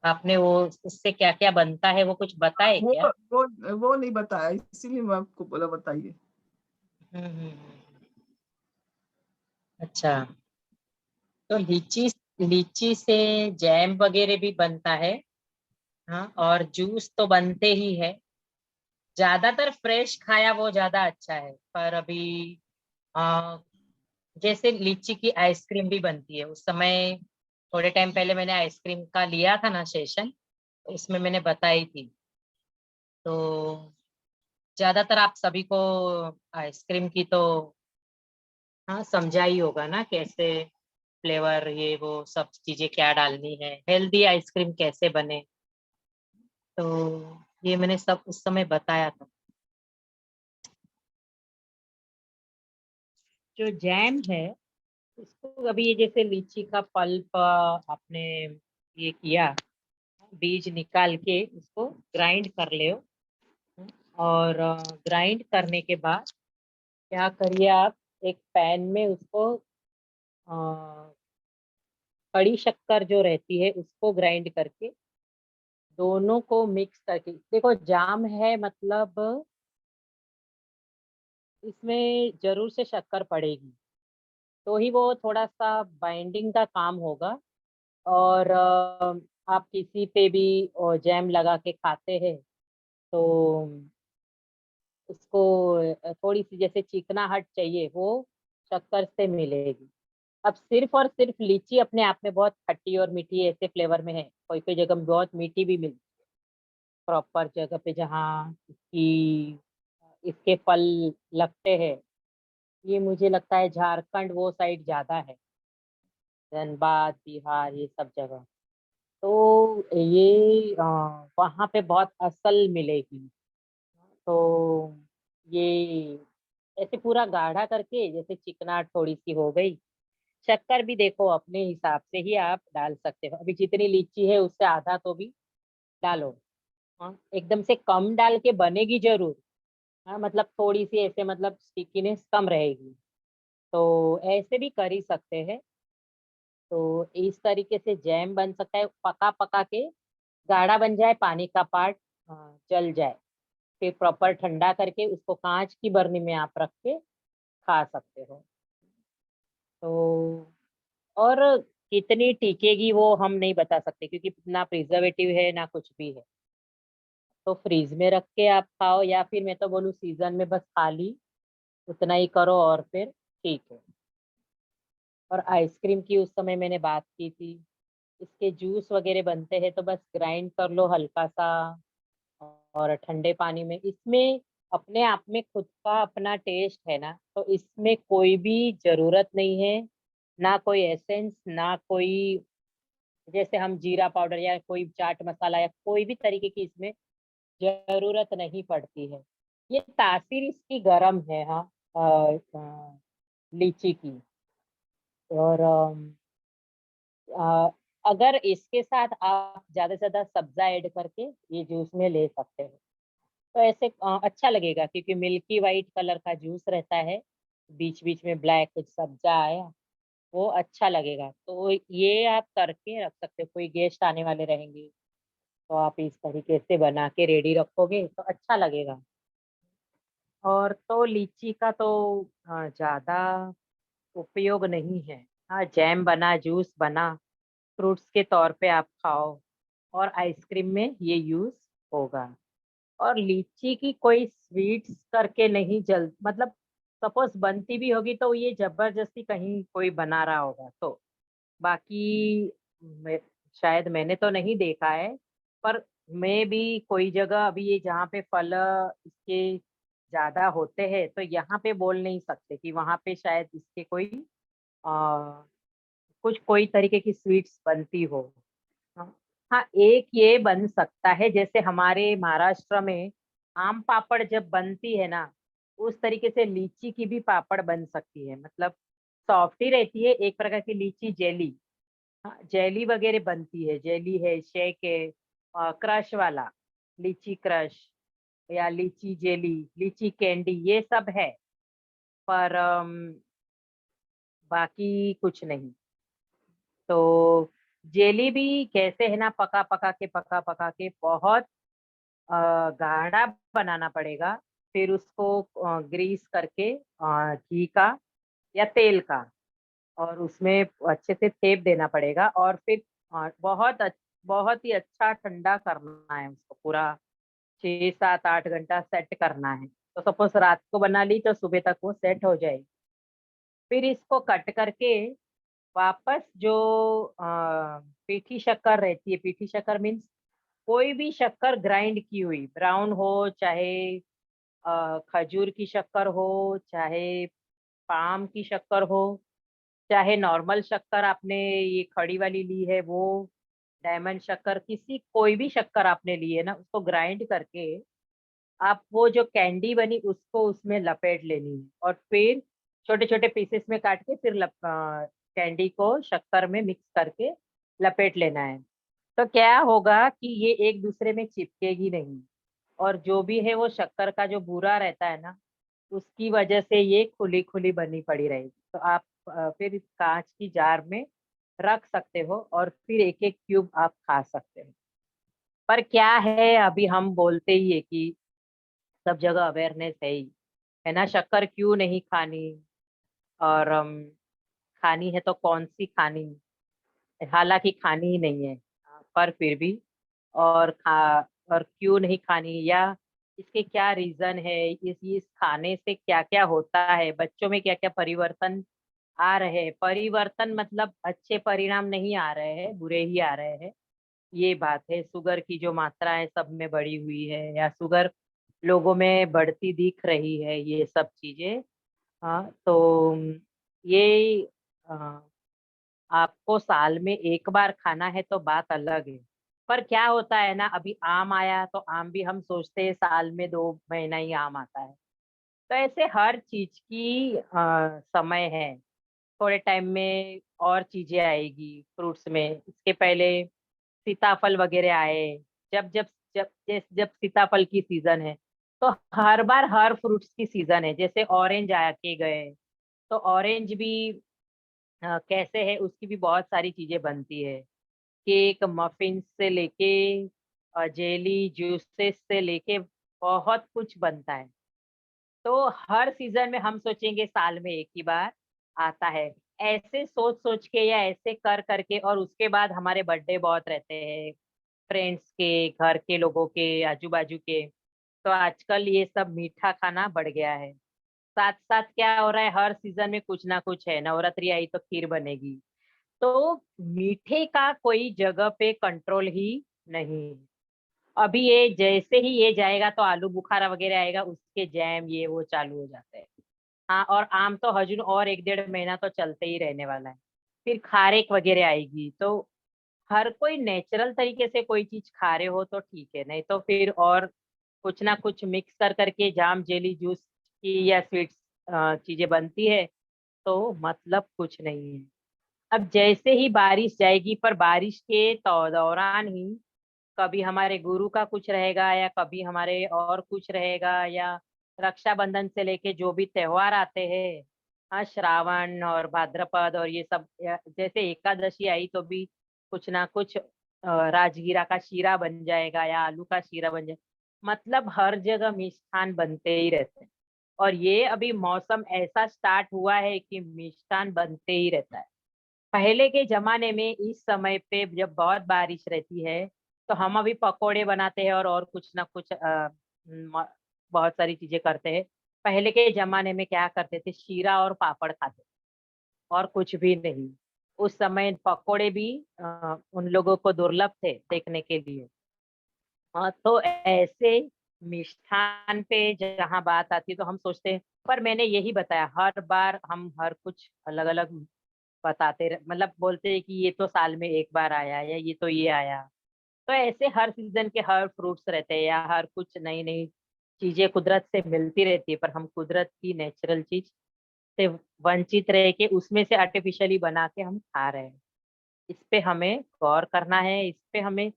आपने वो उससे क्या क्या बनता है वो कुछ बताए वो क्या? वो नहीं बताया, इसीलिए मैं आपको बोला बताइए। अच्छा, तो लीची लीची से जैम वगैरह भी बनता है। हाँ, और जूस तो बनते ही है। ज्यादातर फ्रेश खाया वो ज्यादा अच्छा है, पर अभी आ, जैसे लीची की आइसक्रीम भी बनती है। उस समय थोड़े टाइम पहले मैंने आइसक्रीम का लिया था ना सेशन, उसमें मैंने बताई थी। तो ज्यादातर आप सभी को आइसक्रीम की तो हाँ समझा ही होगा ना, कैसे फ्लेवर, ये वो सब चीजें क्या डालनी है, हेल्दी आइसक्रीम कैसे बने। तो ये मैंने सब उस समय बताया था। जो जैम है उसको अभी ये जैसे लीची का पल्प आपने ये किया, बीज निकाल के उसको ग्राइंड कर ले। और ग्राइंड करने के बाद क्या करिए आप, एक पैन में उसको खड़ी शक्कर जो रहती है उसको ग्राइंड करके दोनों को मिक्स करके, देखो जाम है मतलब इसमें जरूर से शक्कर पड़ेगी, तो ही वो थोड़ा सा बाइंडिंग का काम होगा। और आप किसी पे भी जैम लगा के खाते हैं तो उसको थोड़ी सी जैसे चिकनाहट चाहिए वो शक्कर से मिलेगी। अब सिर्फ और सिर्फ लीची अपने आप में बहुत खट्टी और मीठी ऐसे फ्लेवर में है, कोई कोई जगह में बहुत मीठी भी मिलती है। प्रॉपर जगह पे जहाँ इसके फल लगते हैं, ये मुझे लगता है झारखंड वो साइड ज्यादा है, धनबाद, बिहार, ये सब जगह। तो ये वहाँ पे बहुत असल मिलेगी। तो ये ऐसे पूरा गाढ़ा करके जैसे चिकनाट थोड़ी सी हो गई। शक्कर भी देखो अपने हिसाब से ही आप डाल सकते हो, अभी जितनी लीची है उससे आधा तो भी डालो। हाँ, एकदम से कम डाल के बनेगी जरूर। हाँ, मतलब थोड़ी सी ऐसे मतलब स्टिकीनेस कम रहेगी, तो ऐसे भी कर ही सकते हैं। तो इस तरीके से जैम बन सकता है, पका पका के गाढ़ा बन जाए, पानी का पार्ट जल जाए, फिर प्रॉपर ठंडा करके उसको कांच की बरनी में आप रख के खा सकते हो। तो और कितनी टिकेगी वो हम नहीं बता सकते, क्योंकि ना प्रिजर्वेटिव है ना कुछ भी है। तो फ्रीज में रख के आप खाओ, या फिर मैं तो बोलूँ सीजन में बस खाली उतना ही करो और फिर ठीक है। और आइसक्रीम की उस समय मैंने बात की थी, इसके जूस वगैरह बनते हैं तो बस ग्राइंड कर लो हल्का सा, और ठंडे पानी में। इसमें अपने आप में खुद का अपना टेस्ट है ना, तो इसमें कोई भी जरूरत नहीं है, ना कोई एसेंस, ना कोई जैसे हम जीरा पाउडर या कोई चाट मसाला या कोई भी तरीके की इसमें जरूरत नहीं पड़ती है। ये तासीर इसकी गरम है। हाँ, लीची की। और अ, अगर इसके साथ आप ज्यादा से ज्यादा सब्जा ऐड करके ये जूस में ले सकते हो, तो ऐसे अच्छा लगेगा, क्योंकि मिल्की वाइट कलर का जूस रहता है, बीच बीच में ब्लैक कुछ सब्जा आया, वो अच्छा लगेगा। तो ये आप करके रख सकते हो, कोई गेस्ट आने वाले रहेंगे तो आप इस तरीके से बना के रेडी रखोगे तो अच्छा लगेगा। और तो लीची का तो ज्यादा उपयोग नहीं है। हाँ, जैम बना, जूस बना, फ्रूट्स के तौर पे आप खाओ, और आइसक्रीम में ये यूज होगा। और लीची की कोई स्वीट्स करके नहीं जल मतलब सपोज बनती भी होगी तो ये जबरदस्ती कहीं कोई बना रहा होगा तो, बाकी मैं, शायद मैंने तो नहीं देखा है। पर मैं भी कोई जगह अभी ये जहाँ पे फल इसके ज्यादा होते हैं तो यहाँ पे बोल नहीं सकते कि वहां पे शायद इसके कोई आ, कुछ कोई तरीके की स्वीट्स बनती हो। हाँ, हाँ, एक ये बन सकता है, जैसे हमारे महाराष्ट्र में आम पापड़ जब बनती है ना, उस तरीके से लीची की भी पापड़ बन सकती है। मतलब सॉफ्ट ही रहती है, एक प्रकार की लीची जेली। हाँ, जेली वगैरह बनती है, जेली है, शेक है, क्रश वाला, लीची क्रश, या लीची जेली, लीची कैंडी, ये सब है, पर बाकी कुछ नहीं। तो जेली भी कैसे है ना, पका पका के बहुत गाढ़ा बनाना पड़ेगा। फिर उसको ग्रीस करके घी का या तेल का, और उसमें अच्छे से तेप देना पड़ेगा, और फिर बहुत ही अच्छा ठंडा करना है उसको, पूरा 6 7 8 घंटा सेट करना है। तो सपोज रात को बना ली तो सुबह तक वो सेट हो जाएगी। फिर इसको कट करके वापस जो पीठी शक्कर रहती है, पीठी शक्कर मीन्स कोई भी शक्कर ग्राइंड की हुई, ब्राउन हो चाहे खजूर की शक्कर हो, चाहे पाम की शक्कर हो, चाहे नॉर्मल शक्कर आपने ये खड़ी वाली ली है वो, डायमंड शक्कर, किसी कोई भी शक्कर आपने ली है ना, उसको ग्राइंड करके आप वो जो कैंडी बनी उसको उसमें लपेट लेनी है, और फिर छोटे छोटे पीसेस में काट के फिर कैंडी को शक्कर में मिक्स करके लपेट लेना है। तो क्या होगा कि ये एक दूसरे में चिपकेगी नहीं, और जो भी है वो शक्कर का जो बूरा रहता है ना, उसकी वजह से ये खुली खुली बनी पड़ी रहेगी। तो आप फिर इस कांच की जार में रख सकते हो, और फिर एक एक क्यूब आप खा सकते हो। पर क्या है, अभी हम बोलते ही है कि सब जगह अवेयरनेस है ना, शक्कर क्यों नहीं खानी, और खानी है तो कौन सी खानी, हालांकि खानी ही नहीं है, पर फिर भी, और और क्यों नहीं खानी, या इसके क्या रीजन है, इस खाने से क्या क्या होता है, बच्चों में क्या क्या परिवर्तन आ रहे हैं। परिवर्तन मतलब अच्छे परिणाम नहीं आ रहे हैं, बुरे ही आ रहे हैं, ये बात है। शुगर की जो मात्रा है सब में बढ़ी हुई है, या शुगर लोगों में बढ़ती दिख रही है, ये सब चीजें। हाँ, तो ये अ, आपको साल में एक बार खाना है तो बात अलग है। पर क्या होता है ना, अभी आम आया तो आम भी हम सोचते हैं साल में 2 महीना ही आम आता है। तो ऐसे हर चीज की समय है, थोड़े टाइम में और चीजें आएगी फ्रूट्स में। इसके पहले सीताफल वगैरह आए, जब जब जब सीताफल की सीजन है, तो हर बार हर फ्रूट्स की सीजन है। जैसे ऑरेंज आया के गए, तो ऑरेंज भी कैसे है, उसकी भी बहुत सारी चीजें बनती है, केक मफिन से लेके जेली जूसेस से लेके बहुत कुछ बनता है। तो हर सीजन में हम सोचेंगे साल में एक ही बार आता है, ऐसे सोच सोच के या ऐसे कर करके, और उसके बाद हमारे बर्थडे बहुत रहते हैं, फ्रेंड्स के, घर के लोगों के, आजू बाजू के। तो आजकल ये सब मीठा खाना बढ़ गया है। साथ साथ क्या हो रहा है, हर सीजन में कुछ ना कुछ है, नवरात्रि आई तो खीर बनेगी। तो मीठे का कोई जगह पे कंट्रोल ही नहीं। अभी ये जैसे ही ये जाएगा तो आलू बुखारा वगैरह आएगा, उसके जैम ये वो चालू हो जाते हैं। हाँ, और आम तो हजूर और 1 1.5 महीना तो चलते ही रहने वाला है। फिर खारेक वगैरह आएगी। तो हर कोई नेचुरल तरीके से कोई चीज खा रहे हो तो ठीक है, नहीं तो फिर और कुछ ना कुछ मिक्स कर करके जाम जेली जूस की या स्वीट्स चीजें बनती है, तो मतलब कुछ नहीं है। अब जैसे ही बारिश जाएगी, पर बारिश के दौरान ही कभी हमारे गुरु का कुछ रहेगा, या कभी हमारे और कुछ रहेगा, या रक्षाबंधन से लेके जो भी त्योहार आते हैं, हाँ, श्रावण और भाद्रपद और ये सब, जैसे एकादशी आई तो भी कुछ ना कुछ राजगीरा का शीरा बन जाएगा या आलू का शीरा बन जाएगा। मतलब हर जगह मिष्ठान बनते ही रहते हैं, और ये अभी मौसम ऐसा स्टार्ट हुआ है कि मिष्ठान बनते ही रहता है। पहले के जमाने में इस समय पे जब बहुत बारिश रहती है, तो हम अभी पकोड़े बनाते हैं और कुछ ना कुछ बहुत सारी चीजें करते हैं। पहले के जमाने में क्या करते थे, शीरा और पापड़ खाते थे, और कुछ भी नहीं। उस समय पकोड़े भी उन लोगों को दुर्लभ थे देखने के लिए। हाँ, तो ऐसे मिष्ठान पे जहाँ बात आती है तो हम सोचते हैं, पर मैंने यही बताया, हर बार हम हर कुछ अलग अलग मतलब बोलते हैं कि ये तो साल में एक बार आया, या ये तो ये आया। तो ऐसे हर सीजन के हर फ्रूट्स रहते हैं, या हर कुछ नई नई चीजें कुदरत से मिलती रहती है, पर हम कुदरत की नेचुरल चीज से वंचित रह के उसमें से आर्टिफिशियली बना के हम खा रहे हैं। इस पे हमें गौर करना है, इस पे हमें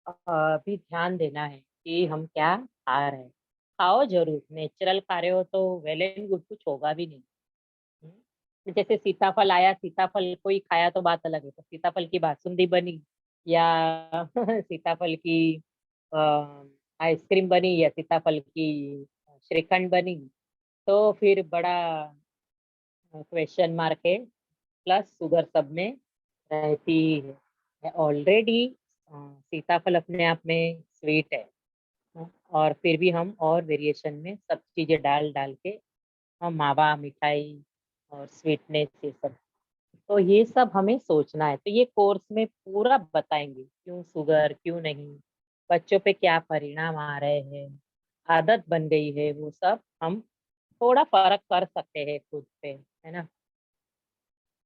भी ध्यान देना है कि हम क्या खा रहे हैं। खाओ जरूर, नेचुरल खा रहे हो तो वेल एंड गुड, कुछ होगा भी नहीं। जैसे सीताफल आया, सीताफल को ही खाया तो बात अलग है, तो सीताफल की बासुंदी बनी या सीताफल की आइसक्रीम बनी या सीताफल की श्रीखंड बनी, तो फिर बड़ा क्वेश्चन मार्क है। प्लस शुगर सब में रहती है ऑलरेडी। सीताफल अपने आप में स्वीट है, और फिर भी हम और वेरिएशन में सब चीजें डाल डाल के हम मावा मिठाई और स्वीटनेस ये सब, तो ये सब हमें सोचना है। तो ये कोर्स में पूरा बताएंगे क्यों शुगर, क्यों नहीं, बच्चों पे क्या परिणाम आ रहे हैं, आदत बन गई है, वो सब हम थोड़ा फर्क कर सकते हैं खुद पे, है ना।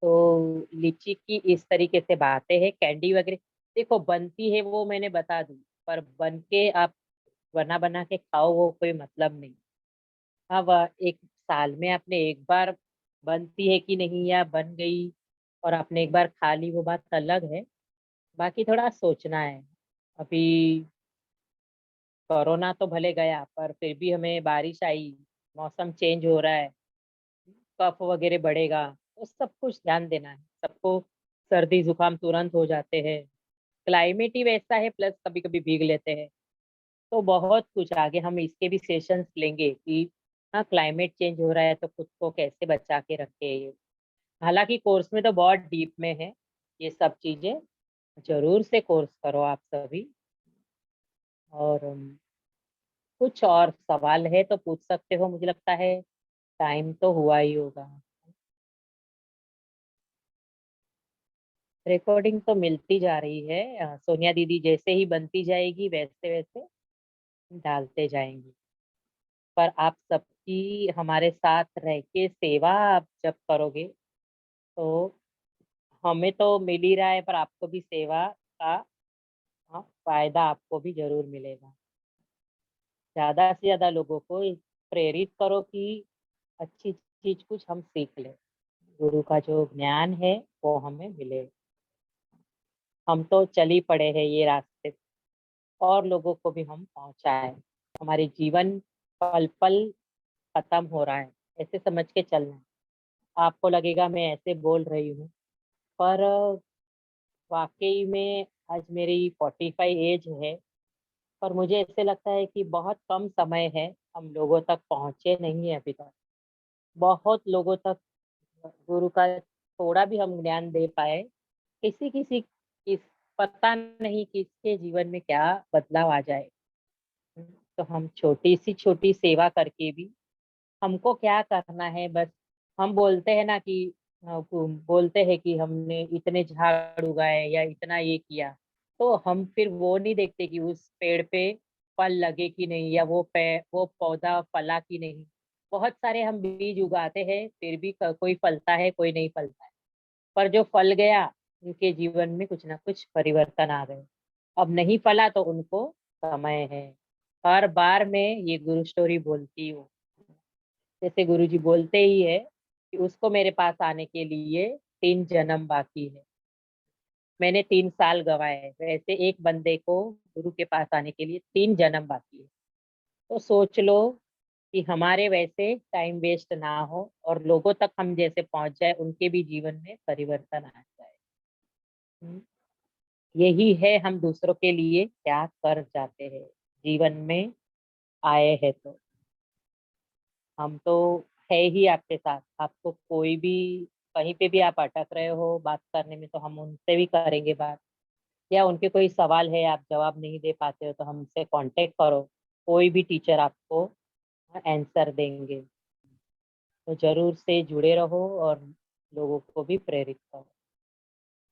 तो लीची की इस तरीके से बातें हैं। कैंडी वगैरह देखो बनती है वो मैंने बता दी, पर बन के आप बना बना के खाओ वो कोई मतलब नहीं। हाँ, वह एक साल में आपने एक बार बनती है कि नहीं या बन गई और आपने एक बार खा ली, वो बात अलग है। बाकी थोड़ा सोचना है। अभी कोरोना तो भले गया, पर फिर भी हमें बारिश आई, मौसम चेंज हो रहा है, कफ वगैरह बढ़ेगा, तो सब कुछ ध्यान देना है। सबको सर्दी जुकाम तुरंत हो जाते हैं, क्लाइमेट ही वैसा है, प्लस कभी कभी भीग लेते हैं। तो बहुत कुछ आगे हम इसके भी सेशंस लेंगे कि हाँ क्लाइमेट चेंज हो रहा है तो खुद को कैसे बचा के रखे ये। हालांकि कोर्स में तो बहुत डीप में है ये सब चीजें, जरूर से कोर्स करो आप सभी। और कुछ और सवाल है तो पूछ सकते हो, मुझे लगता है टाइम तो हुआ ही होगा। रिकॉर्डिंग तो मिलती जा रही है, सोनिया दीदी जैसे ही बनती जाएगी वैसे वैसे डालते जाएंगी। पर आप सबकी हमारे साथ रह के सेवा आप जब करोगे तो हमें तो मिल ही रहा है, पर आपको भी सेवा का फायदा आपको भी जरूर मिलेगा। ज्यादा से ज्यादा लोगों को प्रेरित करो कि अच्छी चीज कुछ हम सीख ले, गुरु का जो ज्ञान है वो हमें मिले। हम तो चल ही पड़े हैं ये रास्ते, और लोगों को भी हम पहुंचाए। हमारे जीवन पल पल खत्म हो रहा है, ऐसे समझ के चलना है। आपको लगेगा मैं ऐसे बोल रही हूँ, पर वाकई में आज मेरी 45 एज है, पर मुझे ऐसे लगता है कि बहुत कम समय है, हम लोगों तक पहुंचे नहीं है अभी तक। बहुत लोगों तक गुरु का थोड़ा भी हम ज्ञान दे पाए। किसी किसी किस पता नहीं किसके जीवन में क्या बदलाव आ जाए। तो हम छोटी सेवा करके भी हमको क्या करना है, बस हम बोलते हैं ना कि बोलते हैं कि हमने इतने झाड़ उगाए या इतना ये किया, तो हम फिर वो नहीं देखते कि उस पेड़ पे फल लगे कि नहीं, या वो पौधा फला कि नहीं। बहुत सारे हम बीज उगाते हैं, फिर भी कोई फलता है कोई नहीं फलता है, पर जो फल गया उनके जीवन में कुछ ना कुछ परिवर्तन आ गए। अब नहीं फला तो उनको समय है। हर बार मैं ये गुरु स्टोरी बोलती हूँ, जैसे गुरुजी बोलते ही है कि उसको मेरे पास आने के लिए 3 जन्म बाकी है। मैंने 3 साल गवाए हैं, वैसे एक बंदे को गुरु के पास आने के लिए 3 जन्म बाकी है। तो सोच लो कि हमारे वैसे टाइम वेस्ट ना हो और लोगों तक हम जैसे पहुंच जाए, उनके भी जीवन में परिवर्तन आ जाए। हम्म, यही है हम दूसरों के लिए क्या कर जाते हैं जीवन में आए हैं। तो हम तो है ही आपके साथ, आपको कोई भी कहीं पे भी आप अटक रहे हो बात करने में तो हम उनसे भी करेंगे बात, या उनके कोई सवाल है आप जवाब नहीं दे पाते हो तो हमसे कांटेक्ट करो, कोई भी टीचर आपको आंसर देंगे। तो जरूर से जुड़े रहो और लोगों को भी प्रेरित करो।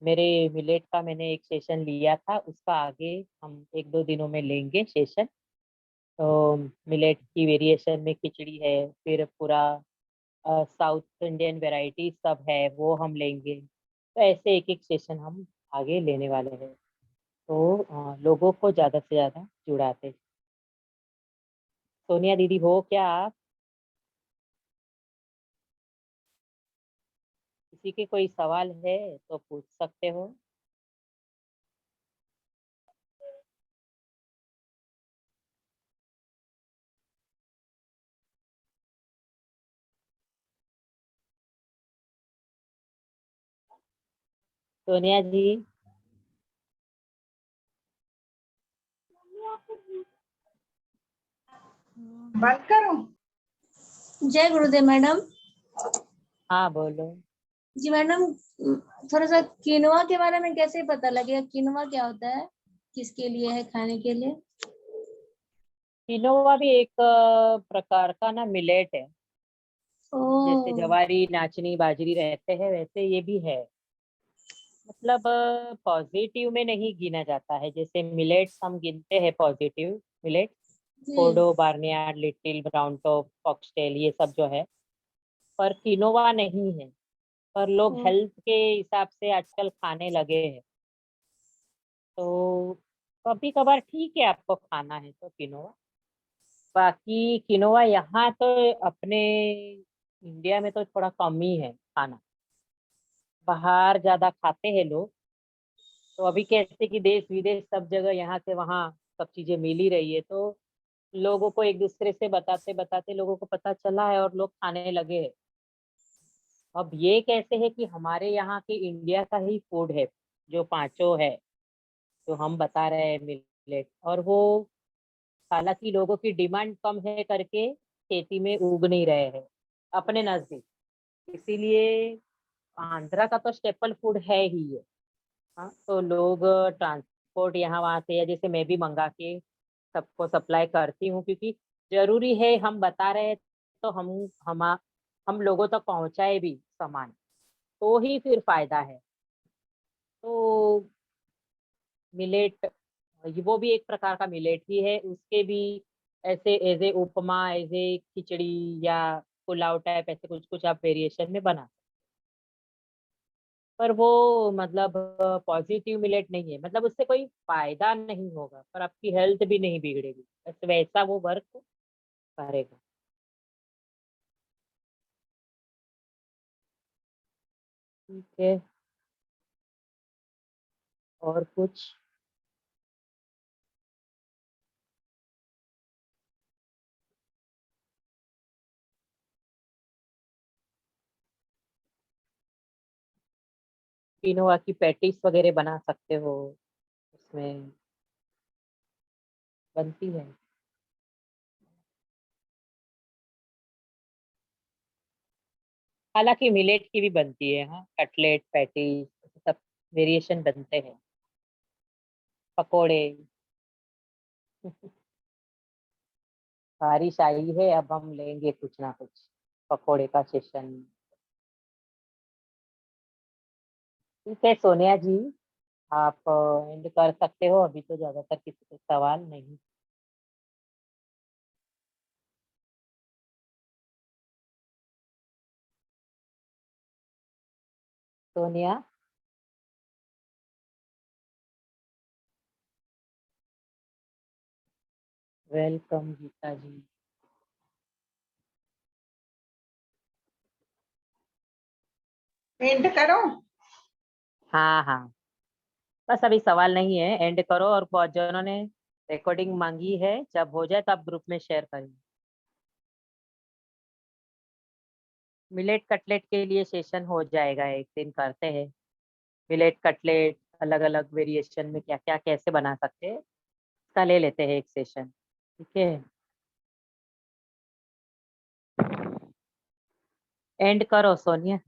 मेरे मिलेट का मैंने एक सेशन लिया था, उसका आगे हम 1-2 दिनों में लेंगे सेशन। तो मिलेट की वेरिएशन में खिचड़ी है, फिर पूरा साउथ इंडियन वैरायटी सब है वो हम लेंगे। तो ऐसे एक एक सेशन हम आगे लेने वाले हैं। तो लोगों को ज़्यादा से ज़्यादा जुड़ाते। सोनिया दीदी हो क्या आप? किसी के कोई सवाल है तो पूछ सकते हो। सोनिया जी, बंद करूं? जय गुरुदेव मैडम। हाँ बोलो। जी मैडम, थोड़ा सा किनोआ के बारे में कैसे पता लगेगा? किनोआ क्या होता है, किसके लिए है, खाने के लिए? किनोवा भी एक प्रकार का ना मिलेट है। जैसे ओ, जवारी, नाचनी, बाजरी रहते हैं, वैसे ये भी है। मतलब पॉजिटिव में नहीं गिना जाता है। जैसे मिलेट्स हम गिनते हैं पॉजिटिव मिलेट, जी। कोडो, barnyard, little, brown top, foxtail, ये सब जो है। पर किनोवा नहीं है। पर लोग ओ, हेल्थ के हिसाब से आजकल खाने लगे हैं। तो कभी कभार ठीक है, आपको खाना है तो किनोवा। बाकी किनोवा यहाँ तो अपने इंडिया में तो थोड़ा कम ही है खाना। बाहर ज्यादा खाते हैं लोग। तो अभी कैसे कि देश विदेश सब जगह यहाँ से वहाँ सब चीजें मिल ही रही है, तो लोगों को एक दूसरे से बताते बताते लोगों को पता चला है और लोग खाने लगे हैं। अब ये कैसे है कि हमारे यहाँ के इंडिया का ही फूड है, जो पांचों है, जो हम बता रहे हैं मिलेट। और वो हालांकि लोगों की डिमांड कम है करके खेती में उग नहीं रहे हैं अपने नजदीक। इसीलिए आंध्रा का तो स्टेपल फूड है ही है। हाँ, तो लोग ट्रांसपोर्ट यहाँ वहाँ से, या जैसे मैं भी मंगा के सबको सप्लाई करती हूँ, क्योंकि जरूरी है, हम बता रहे हैं तो हम लोगों तक पहुंचाए भी सामान, तो ही फिर फायदा है। तो मिलेट, वो भी एक प्रकार का मिलेट ही है। उसके भी ऐसे as a upma, as a खिचड़ी या पुलाव टाइप, ऐसे कुछ कुछ आप वेरिएशन में बना। पर वो मतलब पॉजिटिव मिलेट नहीं है, मतलब उससे कोई फायदा नहीं होगा, पर आपकी हेल्थ भी नहीं बिगड़ेगी, बस वैसा वो वर्क करेगा। ठीक है। और कुछ? किनोआ की पैटीज वगैरह बना सकते हो, उसमें बनती है। हालांकि मिलेट की भी बनती है, हाँ, कटलेट, पैटीज, सब वेरिएशन बनते हैं, पकोड़े। बारिश आई है, अब हम लेंगे कुछ ना कुछ पकोड़े का सेशन। ठीक है सोनिया जी, आप एंड कर सकते हो, अभी तो ज्यादातर किसी को सवाल नहीं। सोनिया, वेलकम गीता जी। एंड करो? हाँ हाँ, बस अभी सवाल नहीं है, एंड करो। और बहुत जनों ने रिकॉर्डिंग मांगी है, जब हो जाए तब ग्रुप में शेयर करेंगे। मिलेट कटलेट के लिए सेशन हो जाएगा, एक दिन करते हैं। मिलेट कटलेट अलग अलग वेरिएशन में क्या क्या कैसे बना सकते हैं, इसका ले लेते हैं एक सेशन। ठीक है, एंड करो सोनिया।